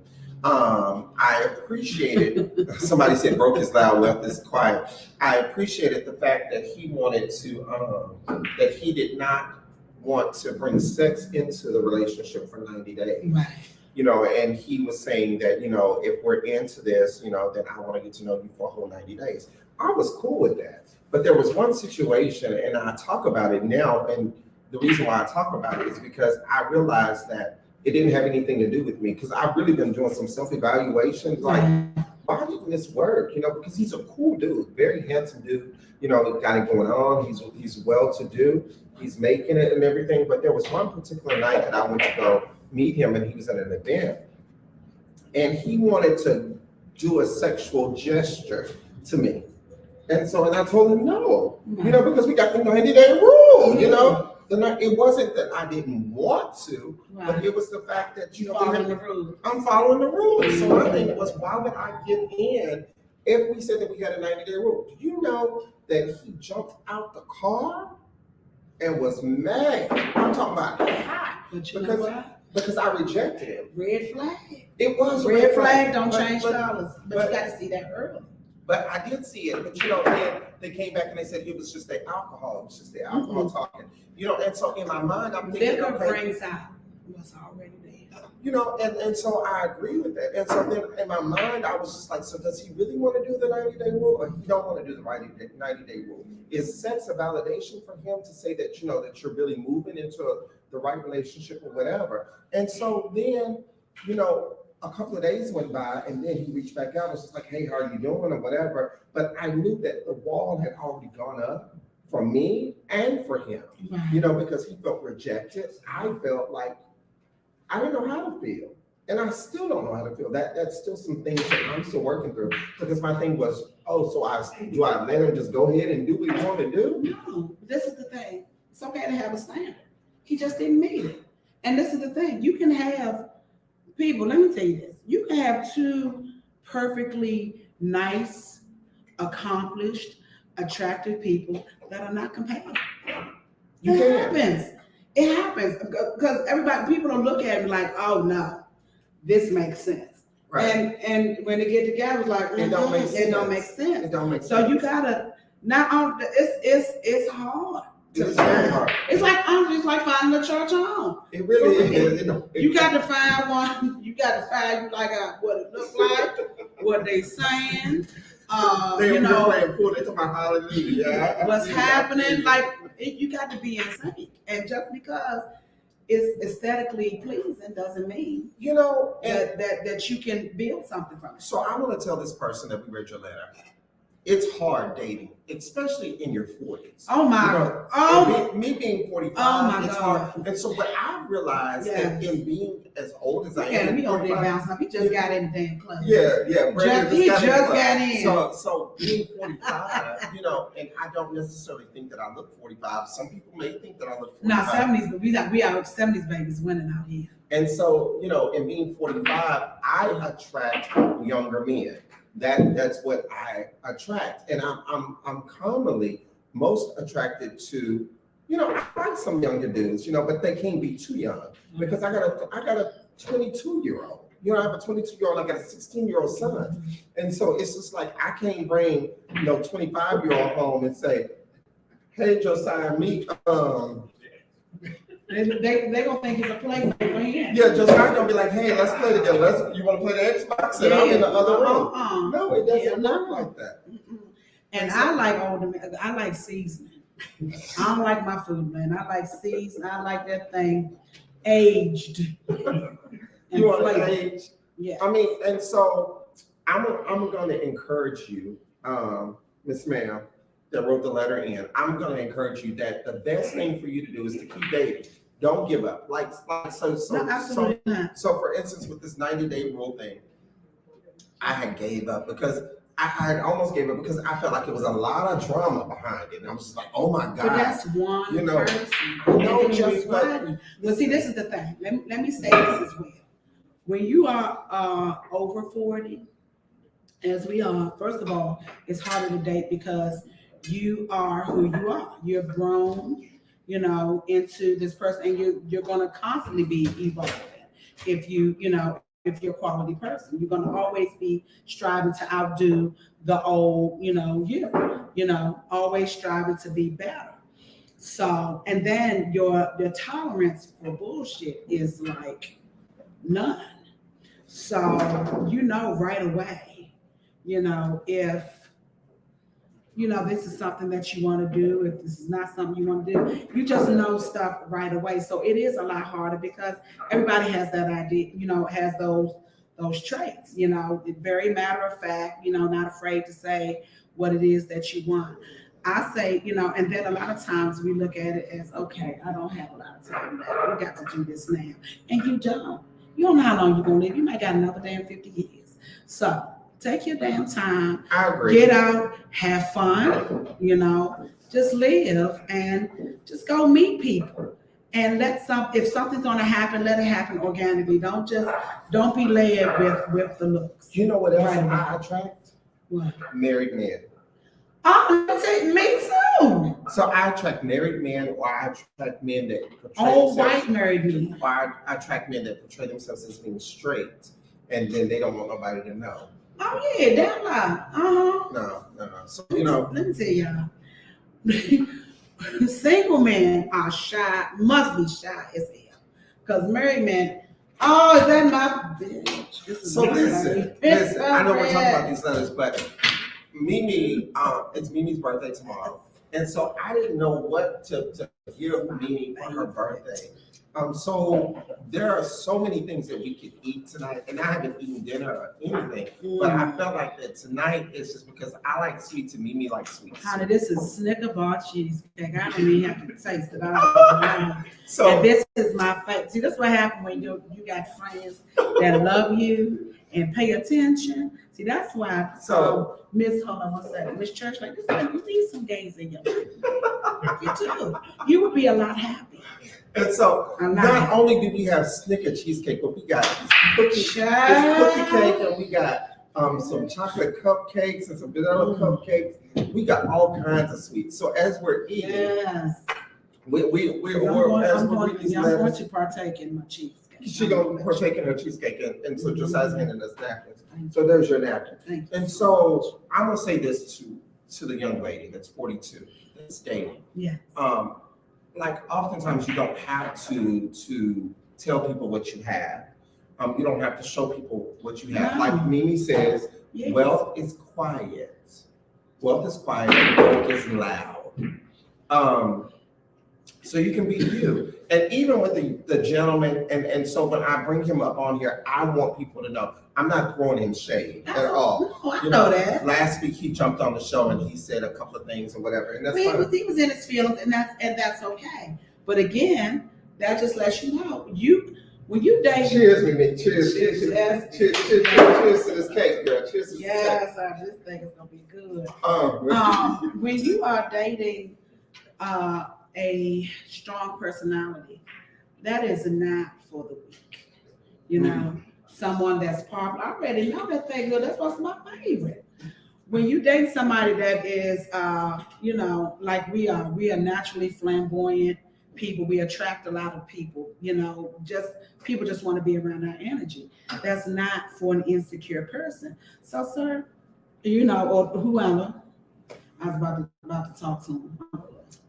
I appreciated, somebody said broke is loud, wealth is quiet. I appreciated the fact that he wanted to, that he did not want to bring sex into the relationship for 90 days. Right. You know, and he was saying that, you know, if we're into this, you know, then I want to get to know you for a whole 90 days. I was cool with that. But there was one situation, and I talk about it now, and the reason why I talk about it is because I realized that it didn't have anything to do with me, because I've really been doing some self-evaluation, like, why didn't this work? You know, because he's a cool dude, very handsome dude, you know, got it going on, he's well-to-do, he's making it and everything. But there was one particular night that I went to go meet him, and he was at an event, and he wanted to do a sexual gesture to me. And I told him no, you know, because we got the 90-day rule, you know. It wasn't that I didn't want to, but it was the fact that, you know, I'm following the rules. So my thing was, why would I give in if we said that we had a 90-day rule? Do you know that he jumped out the car and was mad? I'm talking about hot. Because I rejected him. Red flag. It was red flag. Don't change colors, but you got to see that early. But I did see it. But you know, then they came back and they said it was just the alcohol. It was just the alcohol talking. You know, and so in my mind, I'm thinking, liquor brings out what's already there. You know, and so I agree with that. And so then in my mind, I was just like, so does he really want to do the 90-day rule, or he don't want to do the 90-day rule? Is sex a validation for him to say that, you know, that you're really moving into the right relationship or whatever? And so then, you know, a couple of days went by, and then he reached back out and was just like, hey, how are you doing, or whatever. But I knew that the wall had already gone up for me and for him, you know, because he felt rejected. I felt like I didn't know how to feel. And I still don't know how to feel. That's still some things that I'm still working through. Because my thing was, oh, so do I let him just go ahead and do what he want to do? No, this is the thing. It's okay to have a standard. He just didn't meet it. And this is the thing. You can have people, let me tell you this. You can have two perfectly nice, accomplished, attractive people that are not compatible. You It can. happens. It happens because people don't look at me like, oh no, this makes sense. Right. And when they get together, it's like, It don't make sense. It don't make sense. It don't make sense. So you gotta now. It's hard. It's very hard. It's like finding a church home. It really is. You got to find one. You got to find what it looks like, what they saying. They You know they talk about hallelujah. what's happening. Like you got to be in sync. And just because it's aesthetically pleasing doesn't mean You know, and that you can build something from it. so I want to tell this person that we read your letter. It's hard dating, especially in your 40s. Oh my! You know, Oh, me being 45, Oh my it's God. hard. And so what I've realized Yes. in being as old as I yeah, am, me over there 45, bouncing up. He just got in the damn club. yeah, Brandon He got just it. got in. So being 45, you know, and I don't necessarily think that I look 45. Some people may think that I look 45. No, 70s, but we are 70s babies winning out here. And so, you know, in being 45, I attract younger men. That's what I attract. And I'm commonly most attracted to, you know, I like some younger dudes, you know, but they can't be too young because I got a 22-year-old. You know, I have a 22-year-old, I got a 16-year-old son. And so it's just like I can't bring, you know, 25-year-old home and say, hey, Josiah, meet They gonna think it's a play for him. yeah, Josiah gonna be like, hey, let's play together. You wanna play the Xbox? And I'm in the other room. No, it doesn't work like that. And I like older men. I like seasoning. I don't like my food, man. I like seasoning. I like that thing aged. and You want to flavored. age? Yeah. I mean, and so I'm going to encourage you, Miss Ma'am, that wrote the letter in. I'm going to encourage you that the best thing for you to do is to keep dating. Don't give up. No, absolutely not. So for instance, with this 90-day rule thing, I had gave up because I had almost gave up because I felt like it was a lot of drama behind it. And I was just like, oh my God. But that's one You know, person. no, And just but- one. But see, this is the thing. Let me say this as well. When you are over 40, as we are, first of all, it's harder to date because you are who you are. You've grown, you know, into this person, and you're going to constantly be evolving. If if you're a quality person, you're going to always be striving to outdo the old, always striving to be better. So, and then your tolerance for bullshit is like none. So, right away, if this is something that you want to do, if this is not something you want to do, you just know stuff right away. So it is a lot harder because everybody has that idea, has those traits, very matter of fact, not afraid to say what it is that you want. I say, and then a lot of times we look at it as, okay, I don't have a lot of time left. We got to do this now. And you don't. You don't know how long you're going to live. You might got another damn 50 years. So take your damn time. I agree. Get out, have fun, just live and just go meet people. And if something's gonna happen, let it happen organically. Don't be led with the looks. You know what else Right. I attract? What? Married men. Oh, me too. So I attract married men, or I attract men that portray Old themselves, white married men. or I attract men that portray themselves as being straight, and then they don't want nobody to know. Oh yeah, damn right. No. So Let me tell y'all, single men are shy, must be shy as hell. Because married men, Oh, is that my bitch? This is So my listen, baby. I know we're talking about these letters, but Mimi, it's Mimi's birthday tomorrow. And so I didn't know what to give Mimi for her birthday. So there are so many things that we could eat tonight, and I haven't eaten dinner or anything. But I felt like that tonight is just because I like sweets and Mimi likes sweets. Honey, this is Snicker bar cheesecake. I don't even have to taste it. And So this is my favorite. See, that's what happens when you got friends that love you and pay attention. See, that's why Miss hold on one second. Miss Church, like this, like, you need some gays in your life. You do. You would be a lot happier. and so not only do we have Snicker cheesecake, but we got this cookie cake, and we got some chocolate cupcakes and some vanilla cupcakes. We got all kinds of sweets. So as we're eating, Yes. we're I'm going these letters. to partake in my cheesecake. She's gonna partake in her cheesecake, and so Josiah's handing us napkins. So there's your napkin. Thank you. And so I'm gonna say this to the young lady that's 42, that's dating. Yes. Like oftentimes you don't have to tell people what you have. You don't have to show people what you have. No. Like Mimi says, Yes. wealth is quiet. Wealth is quiet, wealth is loud. So you can be you. And even with the gentleman, and so when I bring him up on here, I want people to know I'm not throwing him shade at all. No, I You know that. Last week he jumped on the show and he said a couple of things or whatever, and that's He fine. was in his feelings, and that's okay. But again, that just lets you know when you date. Cheers, Mimi. Cheers. Cheers to this cake, girl. Cheers to this cake. Yes, I just think it's gonna be good. Oh, When you are dating a strong personality, that is not for the weak. You know, someone that's popular. I already know that thing good. That's what's my favorite. When you date somebody that is, like we are naturally flamboyant people. We attract a lot of people. People just want to be around our energy. That's not for an insecure person. So, sir, or whoever. I was about to talk to him.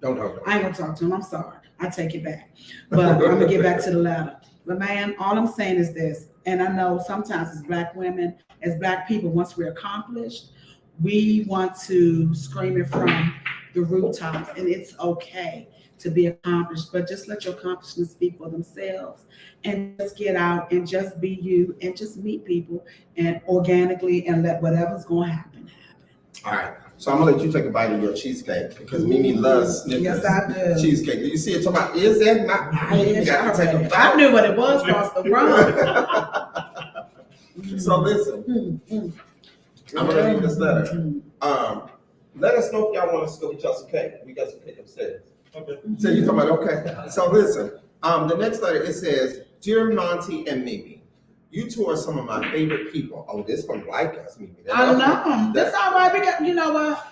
don't talk. I ain't gonna talk to him. I'm sorry. I take it back. But I'm gonna get back to the letter. But man, all I'm saying is this, and I know sometimes as Black women, as Black people, once we're accomplished, we want to scream it from the rooftops, and it's okay to be accomplished, but just let your accomplishments speak for themselves, and just get out and just be you and just meet people and organically, and let whatever's gonna happen. All right. So I'm gonna let you take a bite of your cheesecake because Mimi loves Snickers. Yes, I do. Cheesecake. Do you see it? Talking about, is that not? You got to take a bite. I knew what it was across the road. So listen, I'm gonna read this letter. Let us know if y'all want us to go get y'all some cake. We got some cake upstairs. Okay. So you talking about, okay. So listen, the next letter, it says, Dear Montee and Mimi, you two are some of my favorite people. Oh, this one like us, Mimi. I know. That's all right. Because you know what?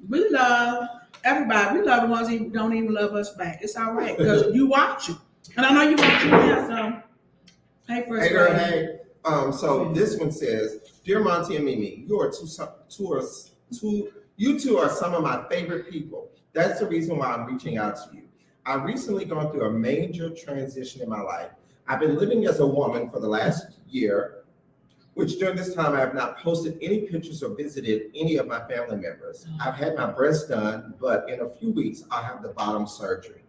We love everybody. We love the ones who don't even love us back. It's all right because you watch it, and I know you watch it now. So, hey, first. Hey, girl, hey. So this one says, Dear Montee and Mimi, you two are some of my favorite people. That's the reason why I'm reaching out to you. I've recently gone through a major transition in my life. I've been living as a woman for the last year, which during this time I have not posted any pictures or visited any of my family members. I've had my breast done, but in a few weeks I'll have the bottom surgery.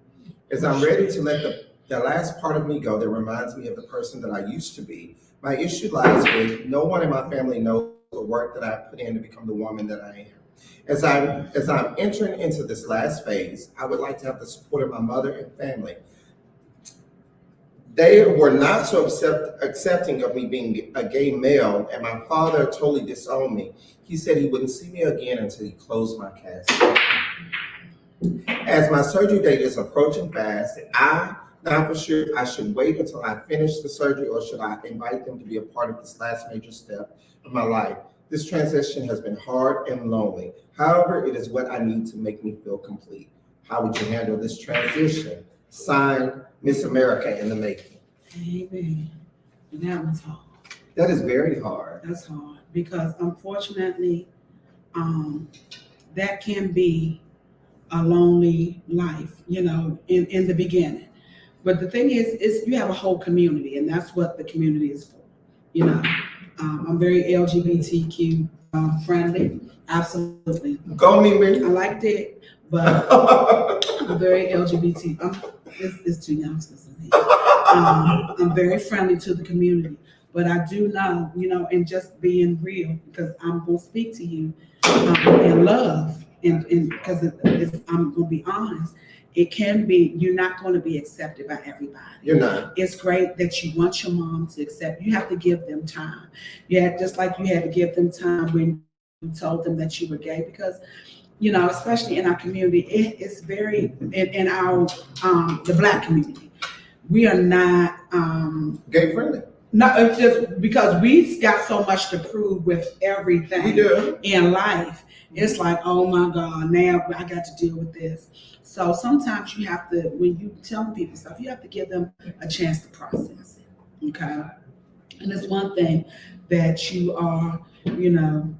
As I'm ready to let the last part of me go that reminds me of the person that I used to be, my issue lies with no one in my family knows the work that I put in to become the woman that I am. As I'm entering into this last phase, I would like to have the support of my mother and family. They were not so accepting of me being a gay male, and my father totally disowned me. He said he wouldn't see me again until he closed my casket. As my surgery date is approaching fast, I'm not for sure I should wait until I finish the surgery or should I invite them to be a part of this last major step of my life. This transition has been hard and lonely. However, it is what I need to make me feel complete. How would you handle this transition? Signed, Miss America in the making. Amen. And that was hard. That is very hard. That's hard because unfortunately, that can be a lonely life, in the beginning. But the thing is you have a whole community, and that's what the community is for. You know, I'm very LGBTQ friendly. Absolutely, Go I Mimi. liked it, but I'm very LGBT. It's two youngsters in here. I'm very friendly to the community, but I do know, you know, and just being real, because I'm gonna speak to you in love, and because I'm gonna be honest. It can be, you're not going to be accepted by everybody. You're not. It's great that you want your mom to accept. You have to give them time. Yeah, just like you had to give them time when you told them that you were gay, because you know, especially in our community, it's very in our the Black community. We are not Gay friendly. no, it's just because we've got so much to prove with everything We do. in life. It's like, oh my God, now I got to deal with this. So sometimes you have to, when you tell people stuff, you have to give them a chance to process it. Okay. And it's one thing that you are, you know,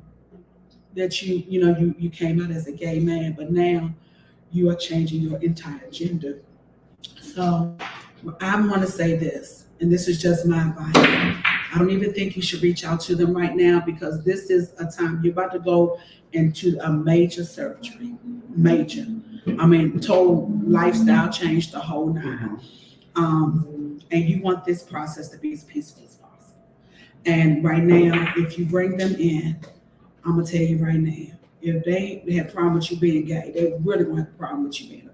that you came out as a gay man, but now you are changing your entire gender. So I want to say this, and this is just my advice. I don't even think you should reach out to them right now, because this is a time you're about to go into a major surgery. Major. I mean, total lifestyle change, the whole nine. And you want this process to be as peaceful as possible. And right now, if you bring them in, I'm gonna tell you right now, if they have a problem with you being gay, they really gonna have a problem with you being a girl.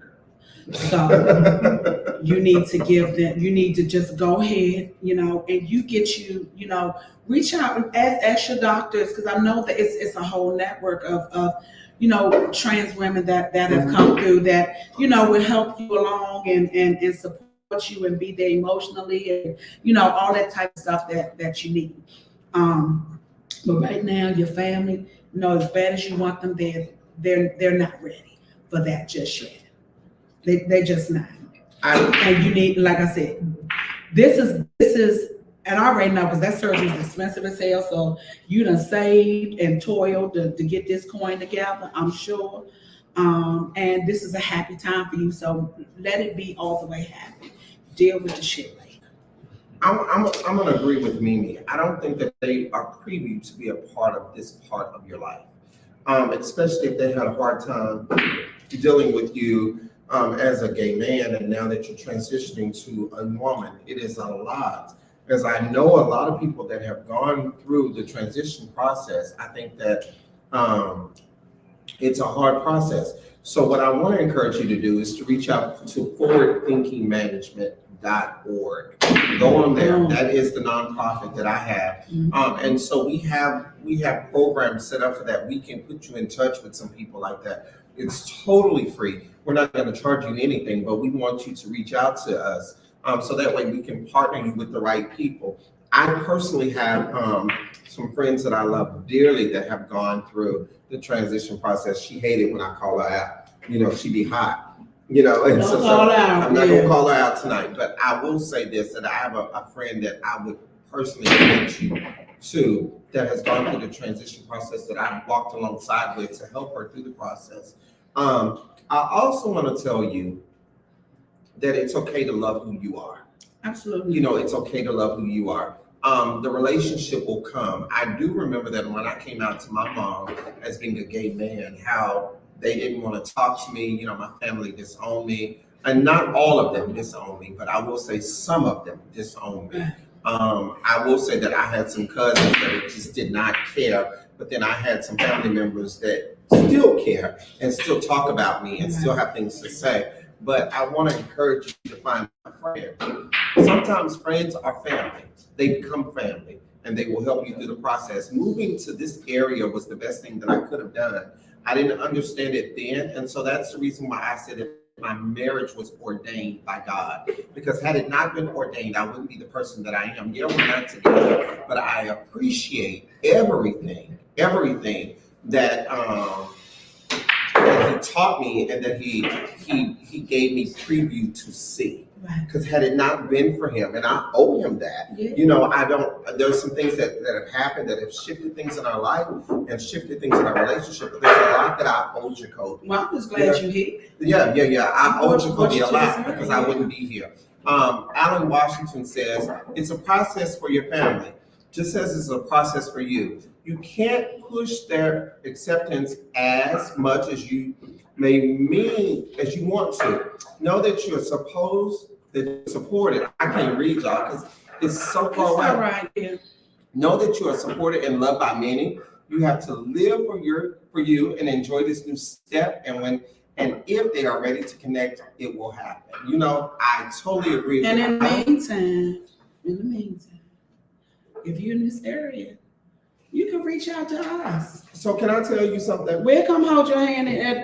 So you need to give them, you need to just go ahead, you know, and you get you know, reach out and ask your doctors, because I know that it's a whole network of you know, trans women that have come through that, you know, will help you along and support you and be there emotionally and, you know, all that type of stuff that you need. But right now, your family, you know, as bad as you want them, they're not ready for that just yet. They just not. And you need, like I said, this is, and I already know, because that surgery is expensive as hell. So you done saved and toiled to get this coin together, I'm sure. And this is a happy time for you. So let it be all the way happy. Deal with the shit later. I'm gonna agree with Mimi. I don't think that they are privy to be a part of this part of your life, especially if they had a hard time dealing with you as a gay man, and now that you're transitioning to a woman. It is a lot. Because I know a lot of people that have gone through the transition process. I think that it's a hard process. So what I want to encourage you to do is to reach out to forwardthinkingmanagement.org. Go on there. That is the nonprofit that I have. And so we have programs set up for that. We can put you in touch with some people like that. It's totally free. We're not going to charge you anything, but we want you to reach out to us. So that way we can partner you with the right people. I personally have some friends that I love dearly that have gone through the transition process. She hated when I call her out. You know, she be hot. You know, and Don't call her out, I'm not yeah. gonna call her out tonight, but I will say this: that I have a friend that I would personally connect you to that has gone through the transition process that I've walked alongside with to help her through the process. I also want to tell you that it's okay to love who you are. Absolutely. You know, it's okay to love who you are. The relationship will come. I do remember that when I came out to my mom as being a gay man, how they didn't want to talk to me. You know, my family disowned me. And not all of them disowned me, but I will say some of them disowned me. I will say that I had some cousins that just did not care, but then I had some family members that still care and still talk about me and still have things to say. But I want to encourage you to find a friend. Sometimes friends are family. They become family, and they will help you through the process. Moving to this area was the best thing that I could have done. I didn't understand it then, and so that's the reason why I said that my marriage was ordained by God. Because had it not been ordained, I wouldn't be the person that I am. Yeah, we're not together, but I appreciate everything that he taught me and that he gave me preview to see. Because had it not been for him, and I owe him that, you know, there's some things that have happened that have shifted things in our life and shifted things in our relationship, but there's a lot that I owe Jacoby. Well, I'm just glad you hit. Yeah. I owe Jacoby a lot because I wouldn't be here. Alan Washington says, it's a process for your family, just as it's a process for you. You can't push their acceptance as much as you as you want to. Know that you're supported. I can't read y'all because it's so far away. All right, yeah. Know that you are supported and loved by many. You have to live for you and enjoy this new step. And if they are ready to connect, it will happen. You know, I totally agree. And in the meantime, if you're in this area, you can reach out to us. So can I tell you something? We'll come hold your hand at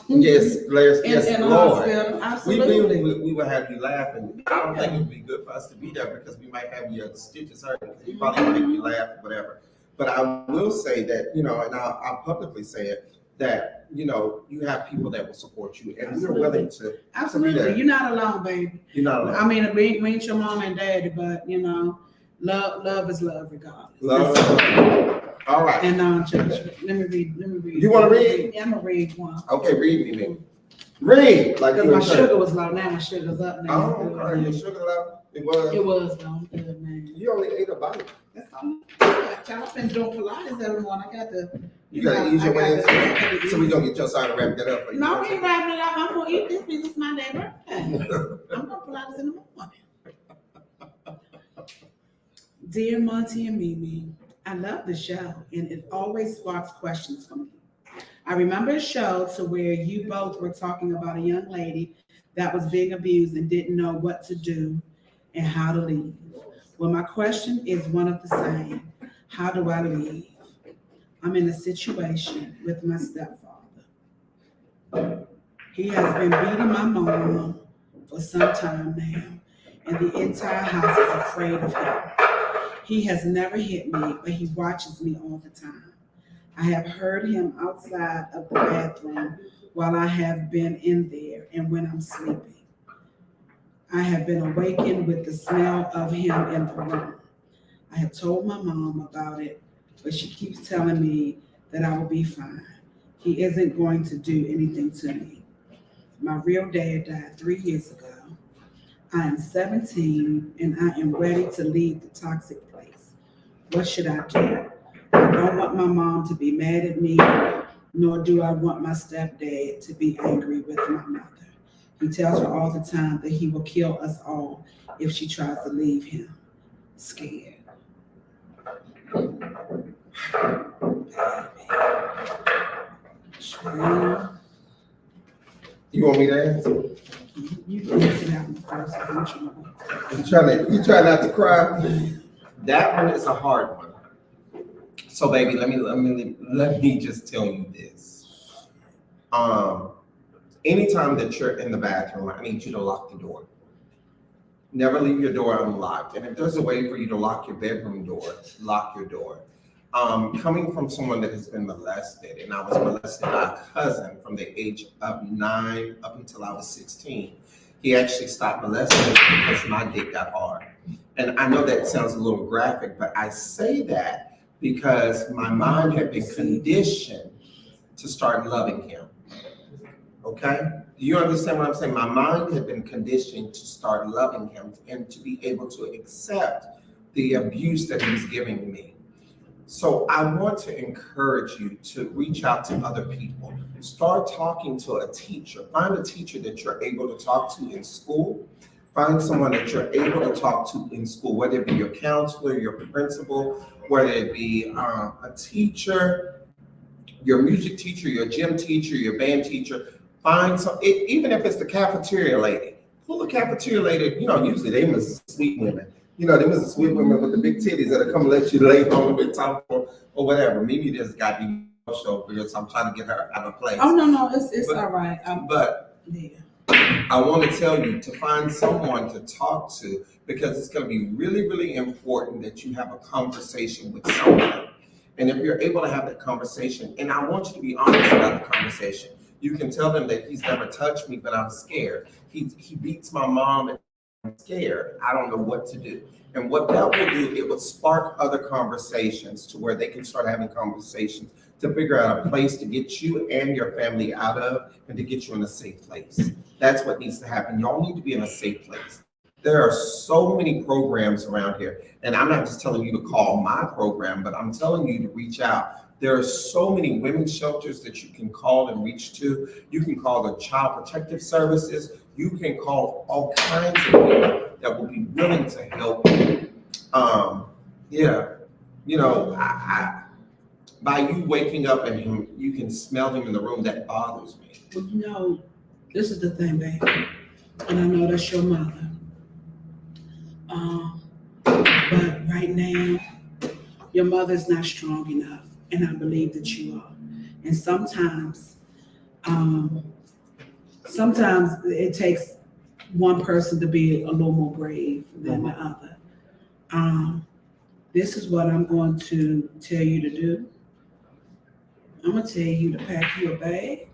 Yes, Les, yes, in the Lord. hospital. Absolutely. We would have you laughing. I don't think it would be good for us to be there because we might have your stitches hurt. We probably make you laugh, whatever. But I will say that, you know, and I'll publicly say it, that, you know, you have people that will support you and we're willing to. Absolutely. To be there. You're not alone, baby. You're not alone. I mean, we ain't your mom and daddy, but, you know, love is love regardless. Love. All right. And non-judgment. Let me read. You want to read? Yeah, I'm gonna read one. Okay, read me. Read. Like Because my sugar was low. Now my sugar's up now. Oh, okay. Your sugar level? It was. It was though. Good, man. You only ate a bite. That's all. I've been doing Pilates every morning. I got to. You gotta ease your way into it. So we're gonna get your side to wrap that up for you. No, we ain't wrapping it up. I'm gonna eat this because it's my day birthday. I'm gonna Pilates in the morning. Dear Montee and Mimi, I love the show and it always sparks questions for me. I remember a show to where you both were talking about a young lady that was being abused and didn't know what to do and how to leave. Well, my question is one of the same. How do I leave? I'm in a situation with my stepfather. He has been beating my mom for some time now, and the entire house is afraid of him. He has never hit me, but he watches me all the time. I have heard him outside of the bathroom while I have been in there and when I'm sleeping. I have been awakened with the smell of him in the room. I have told my mom about it, but she keeps telling me that I will be fine. He isn't going to do anything to me. My real dad died 3 years ago. I am 17 and I am ready to leave the toxic place. What should I do? I don't want my mom to be mad at me, nor do I want my stepdad to be angry with my mother. He tells her all the time that he will kill us all if she tries to leave him. Scared. You want me to answer? You can answer that one first. You try not to cry. That one is a hard one. So, baby, let me just tell you this. Anytime that you're in the bathroom, I need you to lock the door. Never leave your door unlocked. And if there's a way for you to lock your bedroom door, lock your door. Coming from someone that has been molested, and I was molested by a cousin from the age of 9 up until I was 16. He actually stopped molesting because my dick got hard. And I know that sounds a little graphic, but I say that because my mind had been conditioned to start loving him. Okay? Do you understand what I'm saying? My mind had been conditioned to start loving him and to be able to accept the abuse that he was giving me. So I want to encourage you to reach out to other people. Start talking to a teacher. Find a teacher that you're able to talk to in school. Find someone that you're able to talk to in school, whether it be your counselor, your principal, whether it be a teacher, your music teacher, your gym teacher, your band teacher. Find even if it's the cafeteria lady. Pull the cafeteria lady, you know, usually they must sweet women. You know, there was a sweet woman with the big titties that'll come let you lay on the top or whatever. Maybe there's got to be a show for this. I'm trying to get her out of place. Oh, no, it's all right. But yeah. I want to tell you to find someone to talk to because it's going to be really, really important that you have a conversation with someone. And if you're able to have that conversation, and I want you to be honest about the conversation, you can tell them that he's never touched me, but I'm scared. He beats my mom and I'm scared. I don't know what to do. And what that will do, it will spark other conversations to where they can start having conversations to figure out a place to get you and your family out of and to get you in a safe place. That's what needs to happen. Y'all need to be in a safe place. There are so many programs around here. And I'm not just telling you to call my program, but I'm telling you to reach out. There are so many women's shelters that you can call and reach to. You can call the Child Protective Services. You can call all kinds of people that will be willing to help you. Yeah, you know, by you waking up and you can smell him in the room, that bothers me. Well, you know, this is the thing, baby, and I know that's your mother. But right now, your mother's not strong enough, and I believe that you are. And sometimes it takes one person to be a little more brave than the other. This is what I'm going to tell you to do. I'm gonna tell you to pack you a bag.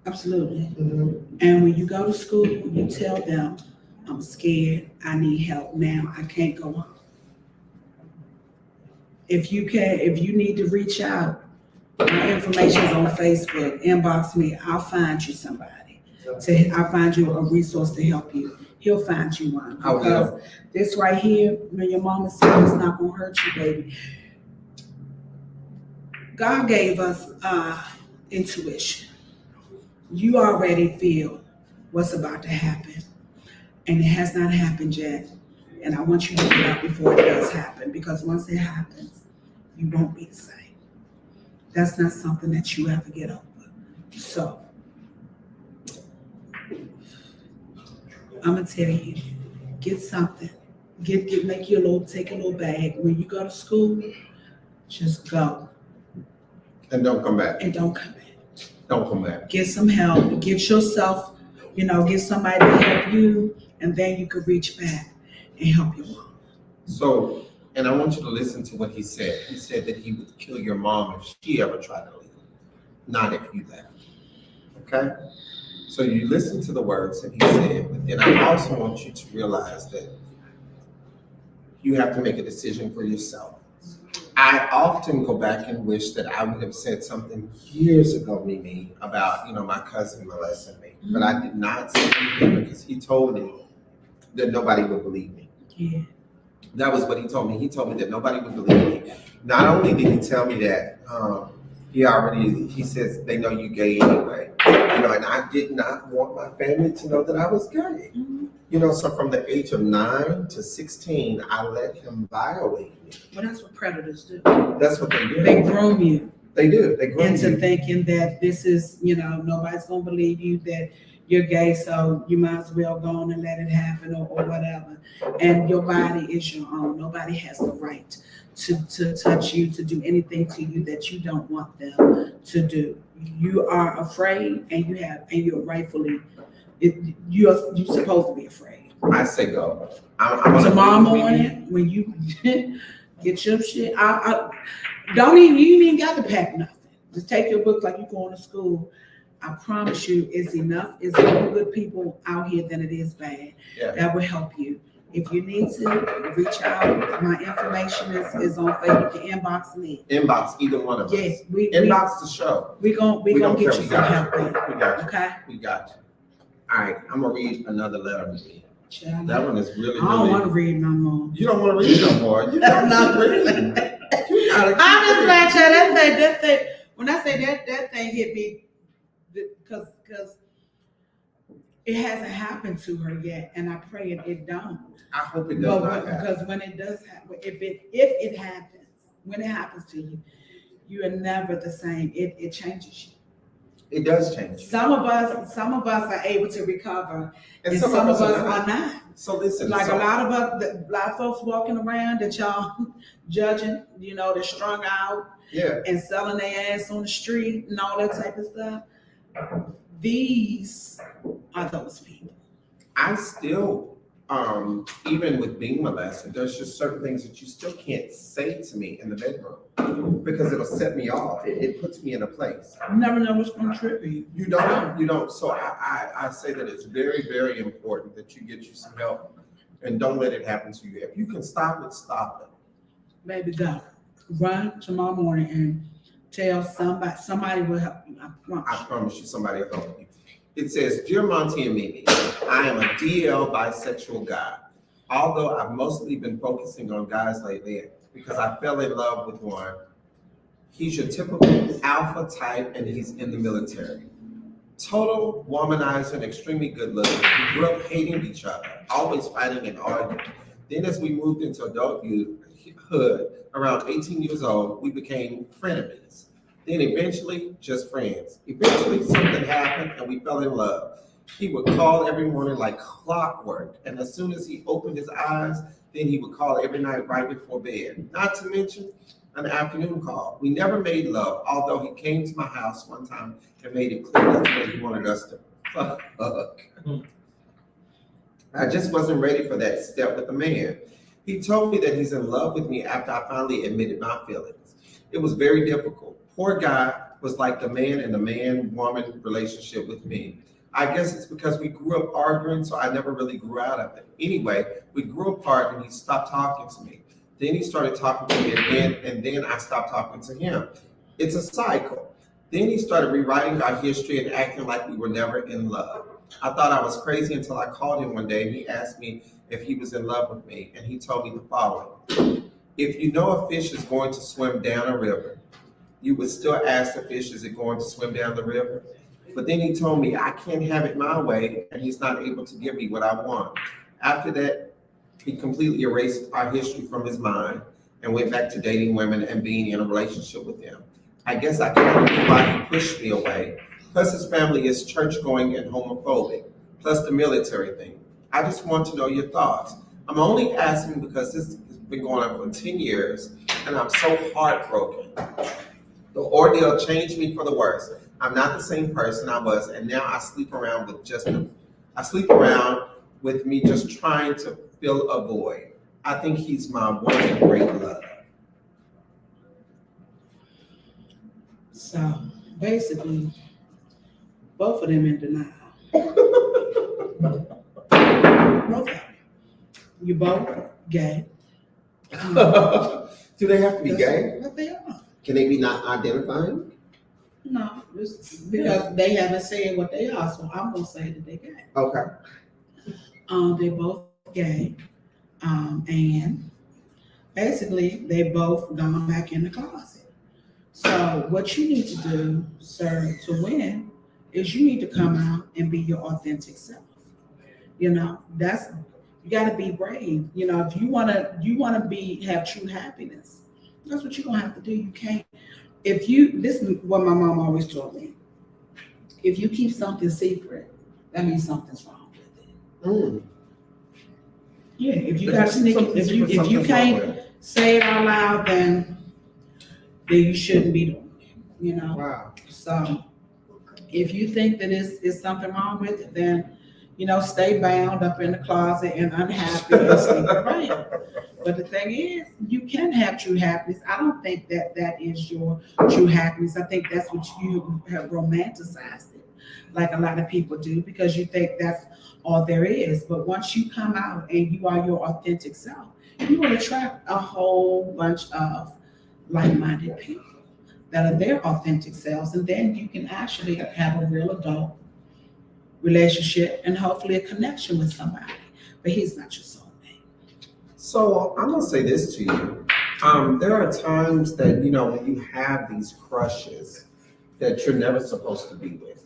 Absolutely. And when you go to school, you tell them, I'm scared, I need help now, I can't go on. If you need to reach out, my information is on Facebook, inbox me, I'll find you somebody. I'll find you a resource to help you. He'll find you one. Because this right here, when your mama said it's not gonna hurt you, baby. God gave us intuition. You already feel what's about to happen. And it has not happened yet. And I want you to get out before it does happen, because once it happens, you won't be the same. That's not something that you ever get over. So, I'm gonna tell you, get something. Make you take a little bag. When you go to school, just go. And don't come back. And don't come back. Don't come back. Get some help. Get yourself, get somebody to help you, and then you can reach back and help your mom. So, and I want you to listen to what he said. He said that he would kill your mom if she ever tried to leave, not if you left. Okay? So you listen to the words that he said, but then I also want you to realize that you have to make a decision for yourself. I often go back and wish that I would have said something years ago, Mimi, about, my cousin molesting me. But I did not say anything because he told me that nobody would believe me. Yeah. That was what he told me. He told me that nobody would believe me. Not only did he tell me that, he says they know you gay anyway. And I did not want my family to know that I was gay. So from the age of 9 to 16, I let him violate me. Well, that's what predators do. That's what they do. They groom you. They do. They groom into you. thinking that this is, nobody's gonna believe you that you're gay, so you might as well go on and let it happen or whatever. And your body is your own. Nobody has the right to touch you, to do anything to you that you don't want them to do. You are afraid, and you're rightfully, you're supposed to be afraid. I say go. Tomorrow morning, when you get your shit, you ain't even got to pack nothing. Just take your book like you're going to school. I promise you, it's enough. It's more good people out here than it is bad. Yeah. That will help you. If you need to, reach out. My information is on Facebook. You can inbox me. Inbox either one of us. Yes, Inbox the show. we gonna get you some help. We got you. Okay. We got you. All right, I'm gonna read another letter. Child, That one is really. I don't want to read no more. You don't want to read no more. You don't not really. I'm just like, child, that thing. When I say that thing hit me, because it hasn't happened to her yet, and I pray it don't. I hope it does not happen. Because when it does happen, if it happens, when it happens to you, you are never the same. It changes you. It does change. Some of us are able to recover, and some of us are not. So listen, a lot of folks walking around that y'all judging, they're strung out, and selling their ass on the street and all that type of stuff. These are those people. I still, even with being molested, there's just certain things that you still can't say to me in the bedroom because it'll set me off. It puts me in a place. You never know what's going to trigger you. You don't. So I say that it's very, very important that you get you some help and don't let it happen to you. If you can stop it, stop it. Baby, go. Run tomorrow morning and tell somebody will help you. I promise you somebody will help you. It says, Dear Monty and Mimi, I am a DL bisexual guy. Although I've mostly been focusing on guys lately because I fell in love with one. He's your typical alpha type and he's in the military. Total womanizer and extremely good looking. We grew up hating each other, always fighting and arguing. Then as we moved into adulthood, around 18 years old, we became frenemies. Then eventually, just friends. Eventually, something happened and we fell in love. He would call every morning like clockwork. And as soon as he opened his eyes, then he would call every night right before bed. Not to mention an afternoon call. We never made love, although he came to my house one time and made it clear that's what he wanted us to fuck. I just wasn't ready for that step with a man. He told me that he's in love with me after I finally admitted my feelings. It was very difficult. Poor guy was like the man in the man-woman relationship with me. I guess it's because we grew up arguing, so I never really grew out of it. Anyway, we grew apart and he stopped talking to me. Then he started talking to me again, and then I stopped talking to him. It's a cycle. Then he started rewriting our history and acting like we were never in love. I thought I was crazy until I called him one day and he asked me if he was in love with me, and he told me the following. If you know a fish is going to swim down a river, you would still ask the fish, is it going to swim down the river? But then he told me I can't have it my way, and he's not able to give me what I want. After that, he completely erased our history from his mind and went back to dating women and being in a relationship with them. I guess I can't see why he pushed me away. Plus his family is church-going and homophobic, plus the military thing. I just want to know your thoughts. I'm only asking because this has been going on for 10 years, and I'm so heartbroken. The ordeal changed me for the worse. I'm not the same person I was, and now I sleep around with me just trying to fill a void. I think he's my one and great love. So basically, both of them in denial. Both of them. You both gay. Do they have to be That's gay? what they are. Can they be not identifying? No, it's because they haven't said what they are, so I'm gonna say that they're gay. Okay. They both gay, and basically they both gone back in the closet. So what you need to do, sir, to win is you need to come out and be your authentic self. You know, you got to be brave. You know, if you wanna have true happiness, that's what you're gonna have to do. You can't. This is what my mom always told me. If you keep something secret, that means something's wrong with it. Yeah, if you got sneak, if you can't say it out loud, then you shouldn't be doing it. You know. Wow. So if you think that it's something wrong with it, then stay bound up in the closet and unhappy and sleep around. But the thing is, you can have true happiness. I don't think that is your true happiness. I think that's what you have romanticized it, like a lot of people do, because you think that's all there is. But once you come out and you are your authentic self, you will attract a whole bunch of like-minded people that are their authentic selves, and then you can actually have a real adult relationship and hopefully a connection with somebody. But he's not your soulmate. So I'm gonna say this to you. There are times that when you have these crushes that you're never supposed to be with.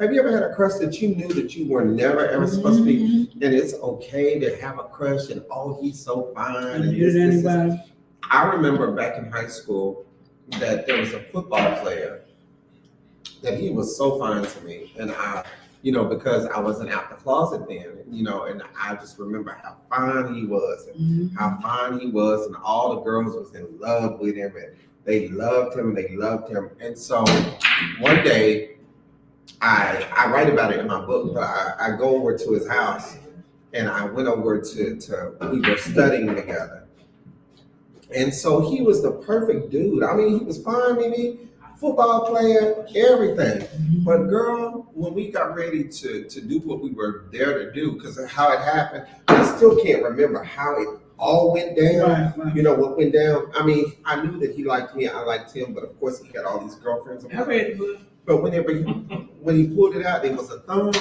Have you ever had a crush that you knew that you were never ever supposed to be? And it's okay to have a crush and he's so fine. And I remember back in high school that there was a football player that he was so fine to me, and I, because I wasn't out the closet then, and I just remember how fine he was, and how fine he was, and all the girls was in love with him, and they loved him, and so one day, I write about it in my book, but I go over to his house, and I went over we were studying together, and so he was the perfect dude. I mean, he was fine, Mimi. Football player, everything. But girl, when we got ready to do what we were there to do, because of how it happened, I still can't remember how it all went down. Right. What went down. I mean, I knew that he liked me, I liked him, but of course he had all these girlfriends. I read the book. But when he pulled it out, it was a thumb.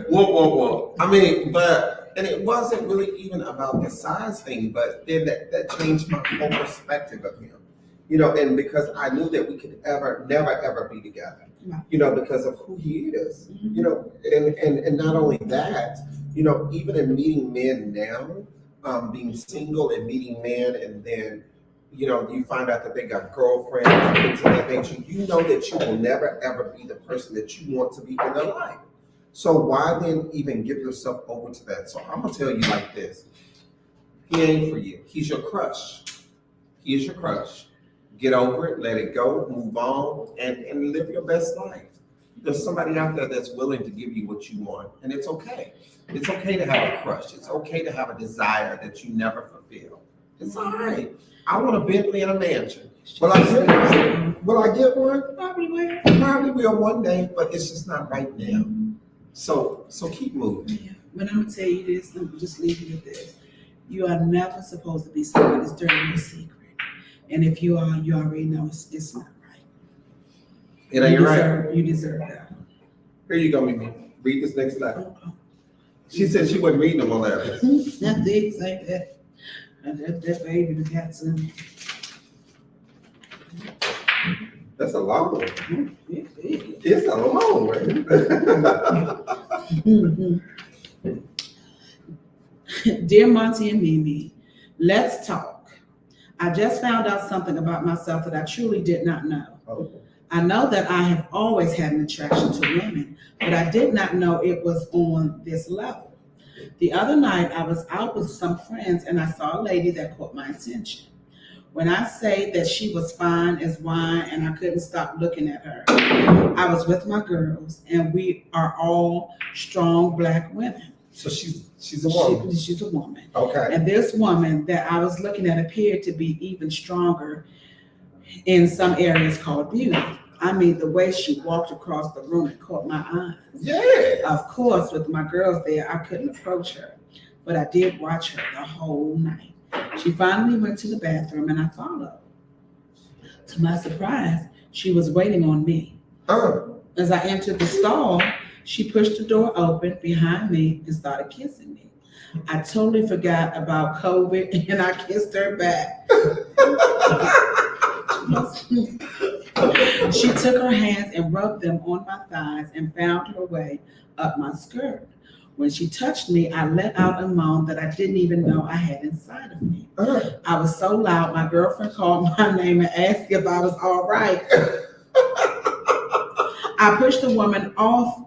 Whoa, whoa, whoa. I mean, and it wasn't really even about the size thing, but then that changed my whole perspective of him. You know, and because I knew that we could never ever be together. Right. You know, because of who he is. You know, and not only that, you know, even in meeting men now, being single and meeting men, and then, you know, you find out that they got girlfriends and things of that nature, you know that you will never ever be the person that you want to be in their life. So why then even give yourself over to that? So I'm gonna tell you like this: he ain't for you. He's your crush. He is your crush. Get over it, let it go, move on, and live your best life. There's somebody out there that's willing to give you what you want, and it's okay. It's okay to have a crush. It's okay to have a desire that you never fulfill. It's all right. I want a Bentley and a mansion. Will I get one? Will I get one? Probably will. Probably will one day, but it's just not right now. So keep moving. Yeah. But I'm gonna tell you this, I'm just leave you with this. You are never supposed to be somebody's dirty secret. And if you are, you already know it's not right. It ain't right. You deserve that. Here you go, Mimi. Read this next letter. Okay. She said she wasn't reading them on letters. That's things like that. And that baby that got some. That's a long one. It is. It's a long one. Dear Montee and Mimi, let's talk. I just found out something about myself that I truly did not know. Oh. I know that I have always had an attraction to women, but I did not know it was on this level. The other night, I was out with some friends and I saw a lady that caught my attention. When I say that she was fine as wine and I couldn't stop looking at her, I was with my girls and we are all strong Black women. So she's a woman. She's a woman. Okay. And this woman that I was looking at appeared to be even stronger in some areas called beauty. I mean, the way she walked across the room and caught my eyes. Yeah. Of course, with my girls there, I couldn't approach her, but I did watch her the whole night. She finally went to the bathroom and I followed. To my surprise, she was waiting on me. As I entered the stall, she pushed the door open behind me and started kissing me. I totally forgot about COVID and I kissed her back. She took her hands and rubbed them on my thighs and found her way up my skirt. When she touched me, I let out a moan that I didn't even know I had inside of me. I was so loud, my girlfriend called my name and asked if I was all right. I pushed the woman off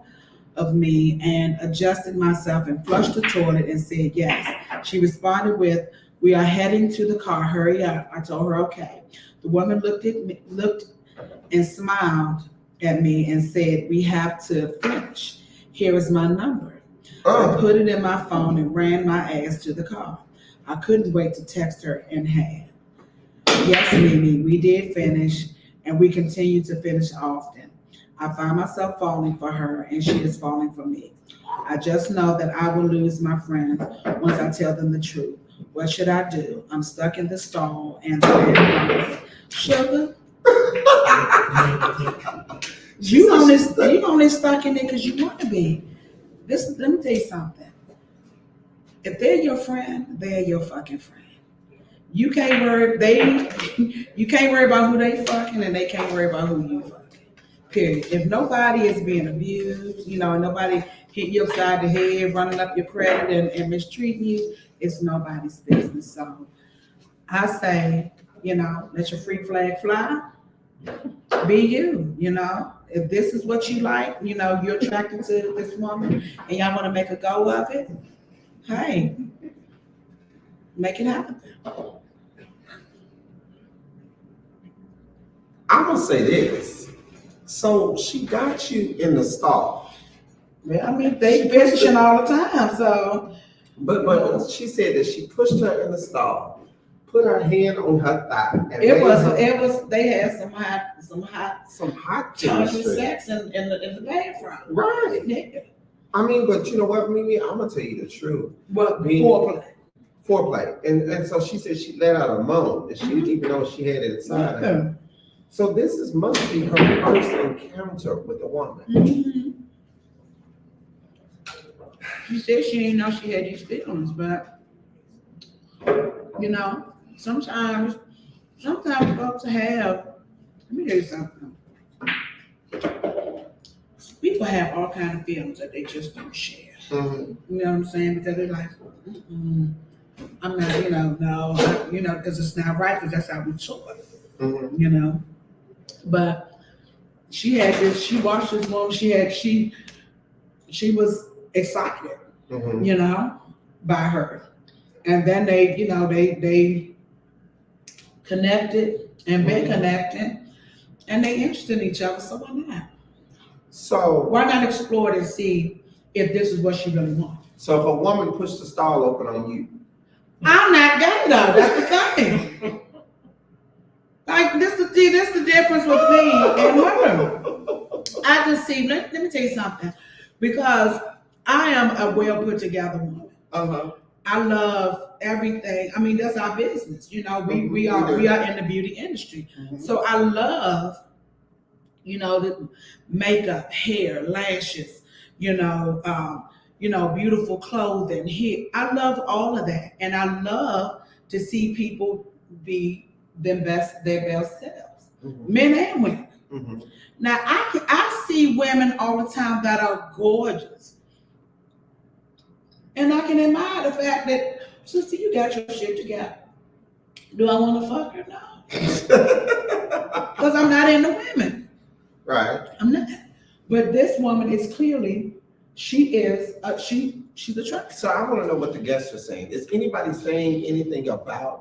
of me and adjusted myself and flushed the toilet and said yes. She responded with, "We are heading to the car, hurry up." I told her okay. The woman looked and smiled at me and said, "We have to finish. Here is my number." I put it in my phone and ran my ass to the car. I couldn't wait to text her and had. Yes, Mimi, we did finish and we continue to finish often. I find myself falling for her and she is falling for me. I just know that I will lose my friends once I tell them the truth. What should I do? I'm stuck in the stall and the man sugar. You only stuck in it because you want to be. Let me tell you something. If they're your friend, they're your fucking friend. You can't worry about who they fucking and they can't worry about who you fucking. Period. If nobody is being abused, and nobody hit you upside the head, running up your credit and mistreating you, it's nobody's business. So I say, let your free flag fly. Be you, If this is what you like, you're attracted to this woman and y'all want to make a go of it, hey, make it happen. I'm gonna say this. So she got you in the stall. Yeah, I mean, they finishing all the time, so. But she said that she pushed her in the stall, put her hand on her thigh. And They had some hot chemistry. sex in the bathroom. Right. Yeah. I mean, but you know what, Mimi? I'm gonna tell you the truth. What Being- foreplay? Foreplay. And so she said she let out a moan and she didn't even know she had it inside of her. So must be her first encounter with a woman. Mhm. She said she didn't know she had these feelings, but you know, sometimes folks have. Let me tell you something. People have all kind of feelings that they just don't share. Mm-hmm. You know what I'm saying? Because they're like, I'm not, no, because it's not right, because that's how we taught, Mm-hmm. But she watched this woman, she was excited, Mm-hmm. By her. And then they connected and been connected, and they interested in each other, so why not? So Why not explore it and see if this is what she really wants? So if a woman pushed the stall open on you, I'm not gay though. That's the thing. Like this the difference with me and her. I can see. Let me tell you something, because I am a well put together woman. I love everything. I mean, that's our business. We are in the beauty industry, so I love the makeup, hair, lashes, beautiful clothing. Here, I love all of that, and I love to see people be their best selves, men and women. Now, I see women all the time that are gorgeous, and I can admire the fact that, sister, you got your shit together. Do I want to fuck her? No, because I'm not into women. Right. I'm not. But this woman is clearly, she's attractive. So I want to know what the guests are saying. Is anybody saying anything about,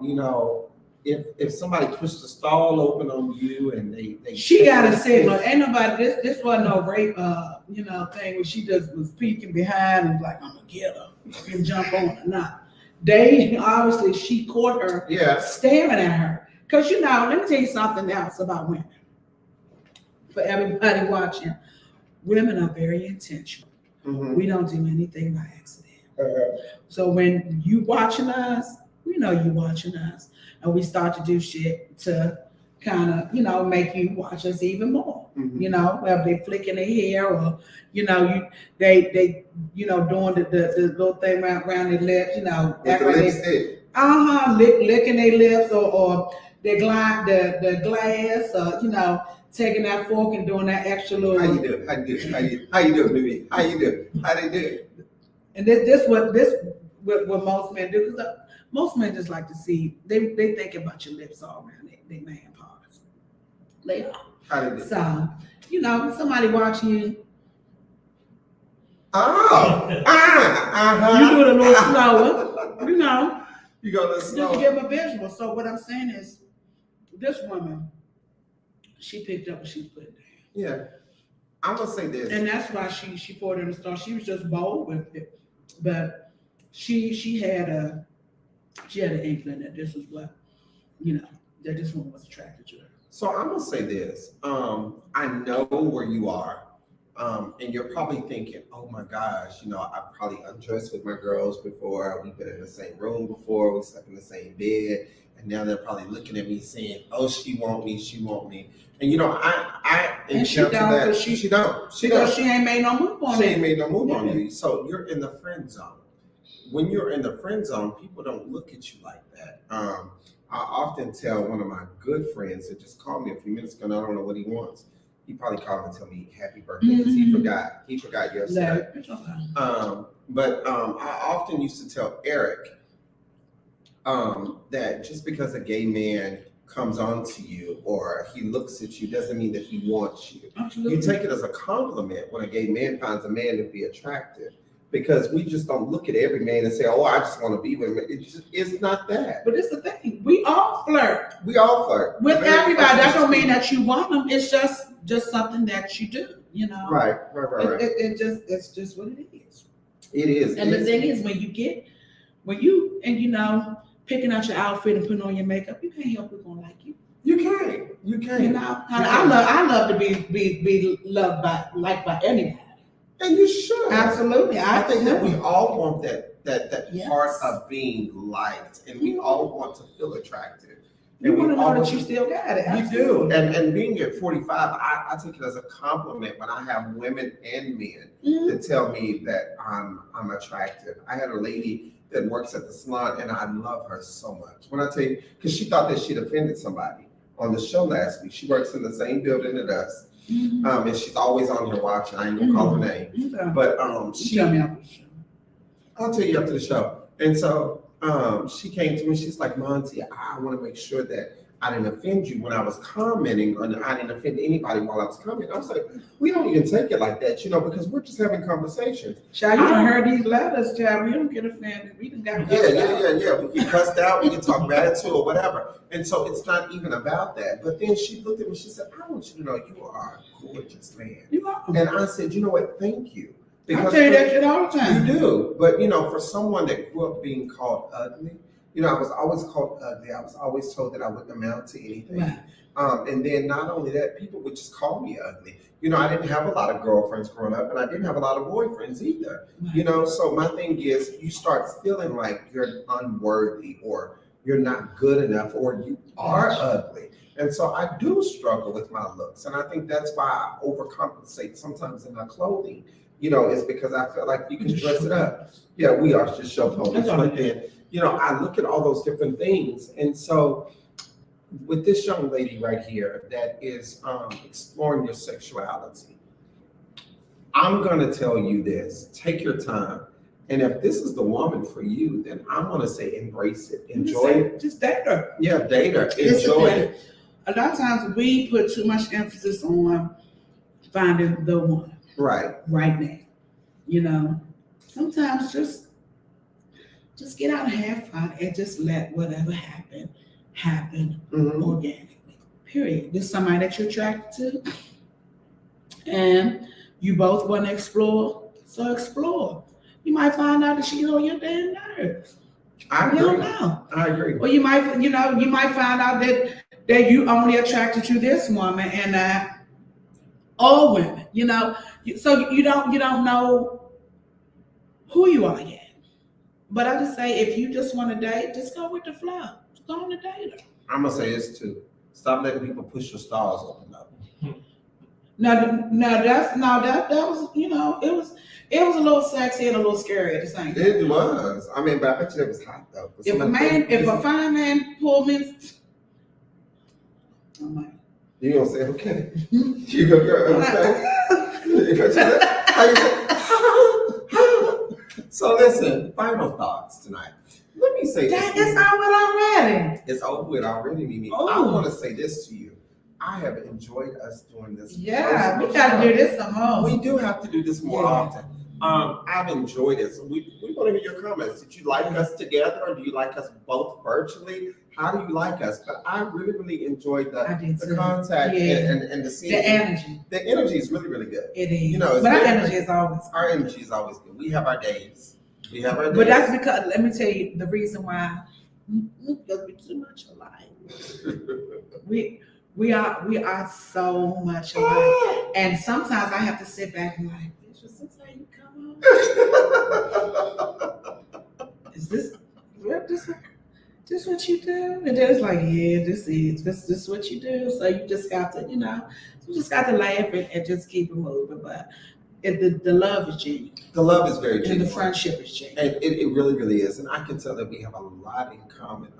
if somebody pushed the stall open on you and they she got a signal. Ain't nobody, this wasn't no rape, thing where she just was peeking behind and like, I'm gonna get her and jump on her. Nah. Obviously she caught her staring at her. Cause let me tell you something else about women. For everybody watching, women are very intentional. We don't do anything by accident. So when you watching us, we know you watching us, and we start to do shit to kind of, make you watch us even more. Whether they flicking their hair or, they doing the little thing around their lips, licking their lips or the glass, taking that fork and doing that extra little. How you doing, baby? How you do? How they do? And what most men do, because most men just like to see, they think about your lips all around their man parts. They are. How they do? So, somebody watching you. You do it a little slower, You go a little just slower. to give a visual. So what I'm saying is, this woman, she picked up what she was putting down. Yeah. I'm gonna say this. And that's why she poured in the stall. She was just bold with it. But she had an inkling that this was what, that this woman was attracted to her. So I'm gonna say this. I know where you are. And you're probably thinking, oh my gosh, I probably undressed with my girls before. We've been in the same room before. We slept in the same bed. And now they're probably looking at me saying, oh, she want me. And I encountered that. She don't. She ain't made no move on She ain't made no move on you. So you're in the friend zone. When you're in the friend zone, people don't look at you like that. I often tell one of my good friends that just called me a few minutes ago, and I don't know what he wants. He probably called and tell me happy birthday because he forgot. He forgot yesterday. But I often used to tell Eric that just because a gay man comes on to you or he looks at you doesn't mean that he wants you. Absolutely. You take it as a compliment when a gay man finds a man to be attractive, because we just don't look at every man and say, oh, I just want to be with him. It's not that. But it's the thing. We all flirt. We all flirt. With everybody. That don't mean that you want them. It's just something that you do, Right. It's just what it is. It is. And the thing is, picking out your outfit and putting on your makeup, you can't help who's gonna like you. You can't. I love to be liked by anybody. And you should. Absolutely. I think that we all want that that Yes. part of being liked, and we all want to feel attractive. You And want we to know all that you still got it. You do, Absolutely. and being at 45, I take it as a compliment when I have women and men Mhm. that tell me that I'm attractive. I had a lady that works at the salon, and I love her so much. When I tell you, because she thought that she'd offended somebody on the show last week. She works in the same building as us, and she's always on here watching. I ain't gonna call her name, Okay. but You tell me after the show. I'll tell you after the show. And so she came to me. She's like, Monty, I want to make sure that I didn't offend you when I was commenting, and I didn't offend anybody while I was commenting. I was like, we don't even take it like that, because we're just having conversations. Child, you done heard these letters, child. We don't get offended. We done got cussed out. Yeah. We get cussed out, we can talk bad to or whatever. And so it's not even about that. But then she looked at me, she said, I want you to know you are a gorgeous man. You are. And I said, you know what? Thank you. I tell you that shit all the time. You do. But, for someone that grew up being called ugly, I was always called ugly. I was always told that I wouldn't amount to anything. Right. And then not only that, people would just call me ugly. I didn't have a lot of girlfriends growing up, and I didn't have a lot of boyfriends either. Right. So my thing is, you start feeling like you're unworthy, or you're not good enough, or you are ugly. And so I do struggle with my looks. And I think that's why I overcompensate sometimes in my clothing. It's because I feel like you can dress it up. Yeah, we are just show ponies. But then, I look at all those different things. And so with this young lady right here that is exploring your sexuality, I'm going to tell you this. Take your time. And if this is the woman for you, then I'm going to say embrace it. Enjoy it. Just date her. Yeah, date her. Enjoy it. A lot of times we put too much emphasis on finding the one Right now. Sometimes just get out and have fun and just let whatever happen organically. Period. There's somebody that you're attracted to, and you both want to explore. So explore. You might find out that she's on your damn nerves. I agree. You don't know. I agree. Or you might find out that you only attracted to this woman and not all women. So you don't know who you are yet. But I just say, if you just want to date, just go with the flow. Just go on a date her. I'm gonna say this too. Stop letting people push your stars open up. That was it was a little sexy and a little scary at the same time. It was. I mean, but I bet you it was hot though. If a fine man pulled me, I'm like, you gonna say okay? You go, girl. Okay. How you say? So listen, final thoughts tonight. Let me say this. it's over already. It's over with already, Mimi. Oh. I want to say this to you. I have enjoyed us doing this. Yeah, we got to do this some more. We do have to do this more often. I've enjoyed it. So we want to hear your comments. Did you like us together, or do you like us both virtually? How do you like us? But I really, really enjoyed the contact and the scene. The energy. The energy is really, really good. It is. It's but our very energy is always good. Our energy is always good. We have our days. But that's because, let me tell you, the reason why, because we're too much alike. We are so much alike. And sometimes I have to sit back and like, is this how you come on? Is this what you do? And then it's like, yeah, this is what you do. So you just got to laugh and just keep it moving. But the love is genuine. The love is very genuine. And the friendship is genuine. And it really, really is. And I can tell that we have a lot in common.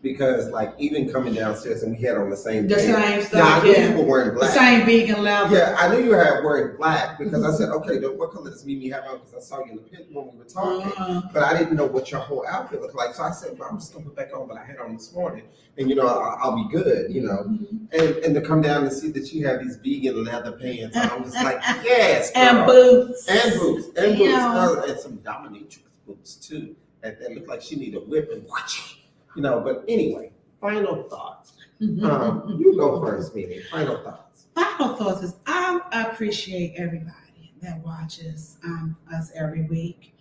Because even coming downstairs and we had on the same same stuff. Now, I knew you were wearing black. The same vegan leather. Yeah, I knew you were wearing black because I said, okay, what color does Mimi have on? Because I saw you in the pit when we were talking. But I didn't know what your whole outfit looked like. So I said, well, I'm just gonna put back on what I had on this morning, and I'll be good, And to come down and see that you have these vegan leather pants, and I'm just like, yes, girl. And boots. And some dominatrix boots too. That look like she need a whip and watch. But anyway, final thoughts. You go first, Mimi. Final thoughts. Final thoughts is I appreciate everybody that watches us every week.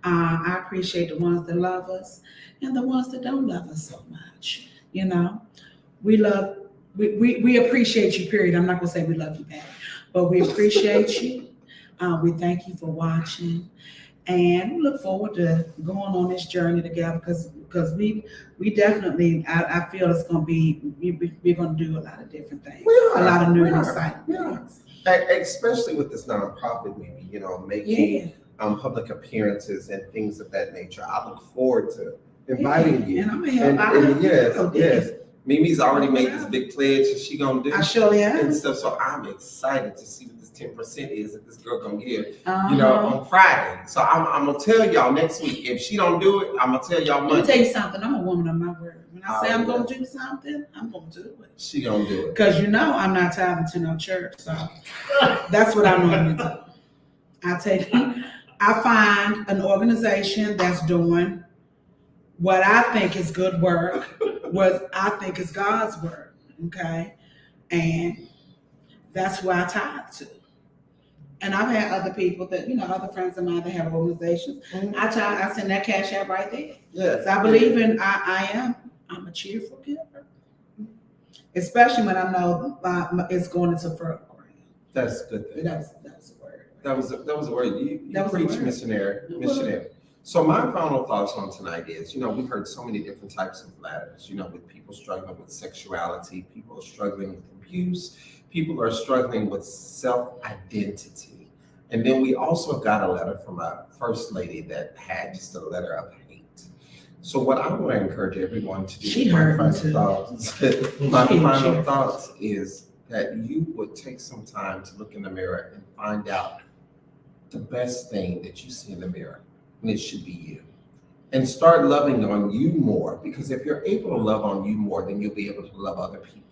I appreciate the ones that love us and the ones that don't love us so much. We appreciate you, period. I'm not gonna say we love you back, but we appreciate you. We thank you for watching. And we look forward to going on this journey together because we definitely I feel it's gonna be we're gonna do a lot of different things. A lot of new and exciting things. Especially with this nonprofit, maybe, making public appearances and things of that nature. I look forward to inviting you. And I'm gonna help. Yes. Mimi's already made this big pledge that she gonna do I surely am. and stuff. So I'm excited to see what this 10% is that this girl gonna give, Uh-huh. on Friday. So I'm gonna tell y'all next week. If she don't do it, I'm gonna tell y'all Let me Monday. tell you something. I'm a woman of my word. When I say Oh, I'm gonna yeah. do something, I'm gonna do it. She gonna do it. Because I'm not tithing to no church, so that's what I normally do. I find an organization that's doing what I think is good work, what I think is God's work, okay? And that's who I tithe to. And I've had other people that, other friends of mine that have organizations. I send that cash out right there. Yes. So I believe in, I'm a cheerful giver. Especially when I know it's going into fertile ground. That's a good thing. That's a word. That was a word. You That was a preach, word. missionary. So my final thoughts on tonight is, we've heard so many different types of letters, with people struggling with sexuality, people are struggling with abuse, people are struggling with self-identity. And then we also got a letter from a first lady that had just a letter of hate. So what I want to encourage everyone to do, She hurt me too. My final thoughts is that you would take some time to look in the mirror and find out the best thing that you see in the mirror, and it should be you. And start loving on you more, because if you're able to love on you more, then you'll be able to love other people.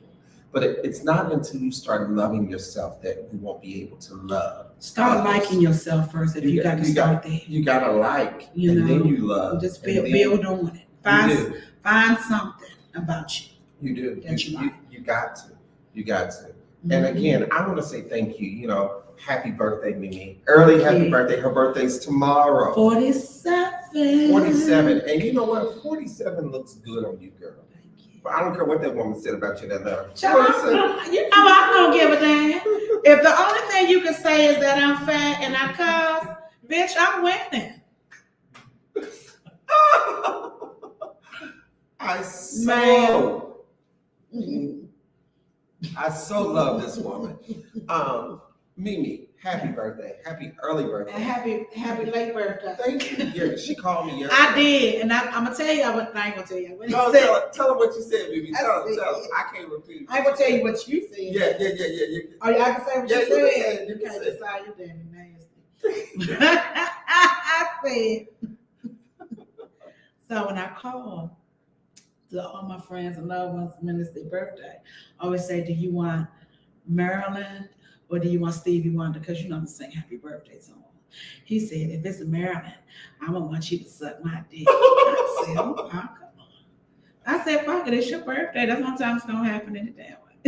But it's not until you start loving yourself that you won't be able to love. Start others. liking yourself first if you got to start there. You gotta like, You and know, then you love. Just and then build on it. you Find something about you. You do. That you like. You got to. You got to. And again, I want to say thank you. Happy birthday, Mimi. Early happy birthday. Her birthday's tomorrow. 47. 47. And you know what? 47 looks good on you, girl. Thank you. But I don't care what that woman said about you that letter. Child, 47. I don't give a damn. If the only thing you can say is that I'm fat and I cuss, bitch, I'm winning. I so love this woman. Mimi, happy birthday. Happy early birthday. And happy late birthday. Thank you. Yeah, she called me yesterday. I did, and I'm gonna tell you. I ain't gonna tell you. No, tell her what you said, Mimi. Tell her. I can't repeat it. I ain't gonna tell you what you said. Yeah. Oh, yeah, I can say what Yeah, you you said. can say it, you You can can't say it. decide your daddy nasty. I said. So when I call to all my friends and loved ones when it's their birthday, I always say, "Do you want Maryland or do you want Stevie Wonder?" Because I'm gonna sing happy birthday song. He said, "If it's a Maryland, I'm gonna want you to suck my dick." I said, "Oh, come on." I said, "Fuck it, it's your birthday. That's one time it's gonna happen any damn way."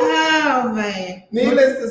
Oh man. Needless to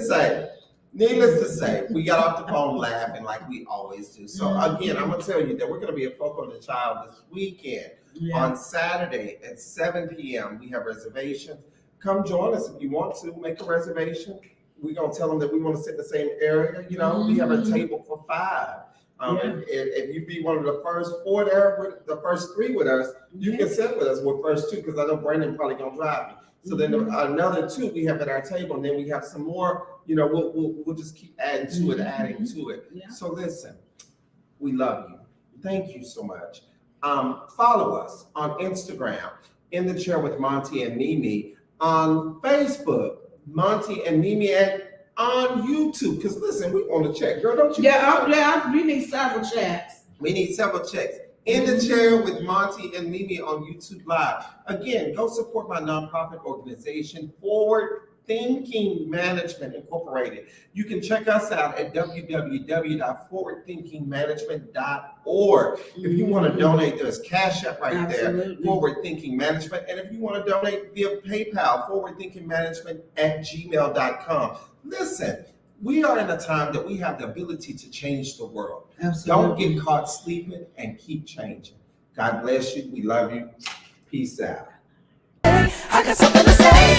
say, we got off the phone laughing like we always do. So again, I'm gonna tell you that we're gonna be at Foco de Child this weekend. On Saturday at 7 p.m. We have reservations. Come join us if you want to. Make a reservation. We're gonna tell them that we want to sit in the same area. We have a table for 5. If you be one of the first 4 there, with the first 3 with us, you can sit with us with first 2, because I know Brandon probably gonna drive me. So then another 2 we have at our table, and then we have some more. We'll just keep adding to it. Yeah. So listen, we love you. Thank you so much. Follow us on Instagram, In the Chair with Montee and Mimi, on Facebook, Montee and Mimi, and on YouTube. Because listen, we want to check, girl. Don't you? We need several checks. We need several checks. In the Chair with Montee and Mimi on YouTube Live. Again, go support my nonprofit organization, Forward Thinking Management Incorporated. You can check us out at www.forwardthinkingmanagement.org. If you want to donate, there's Cash App right there, Forward Thinking Management. And if you want to donate via PayPal, forwardthinkingmanagement@gmail.com. Listen, we are in a time that we have the ability to change the world. Absolutely. Don't get caught sleeping and keep changing. God bless you. We love you. Peace out. I got something to say.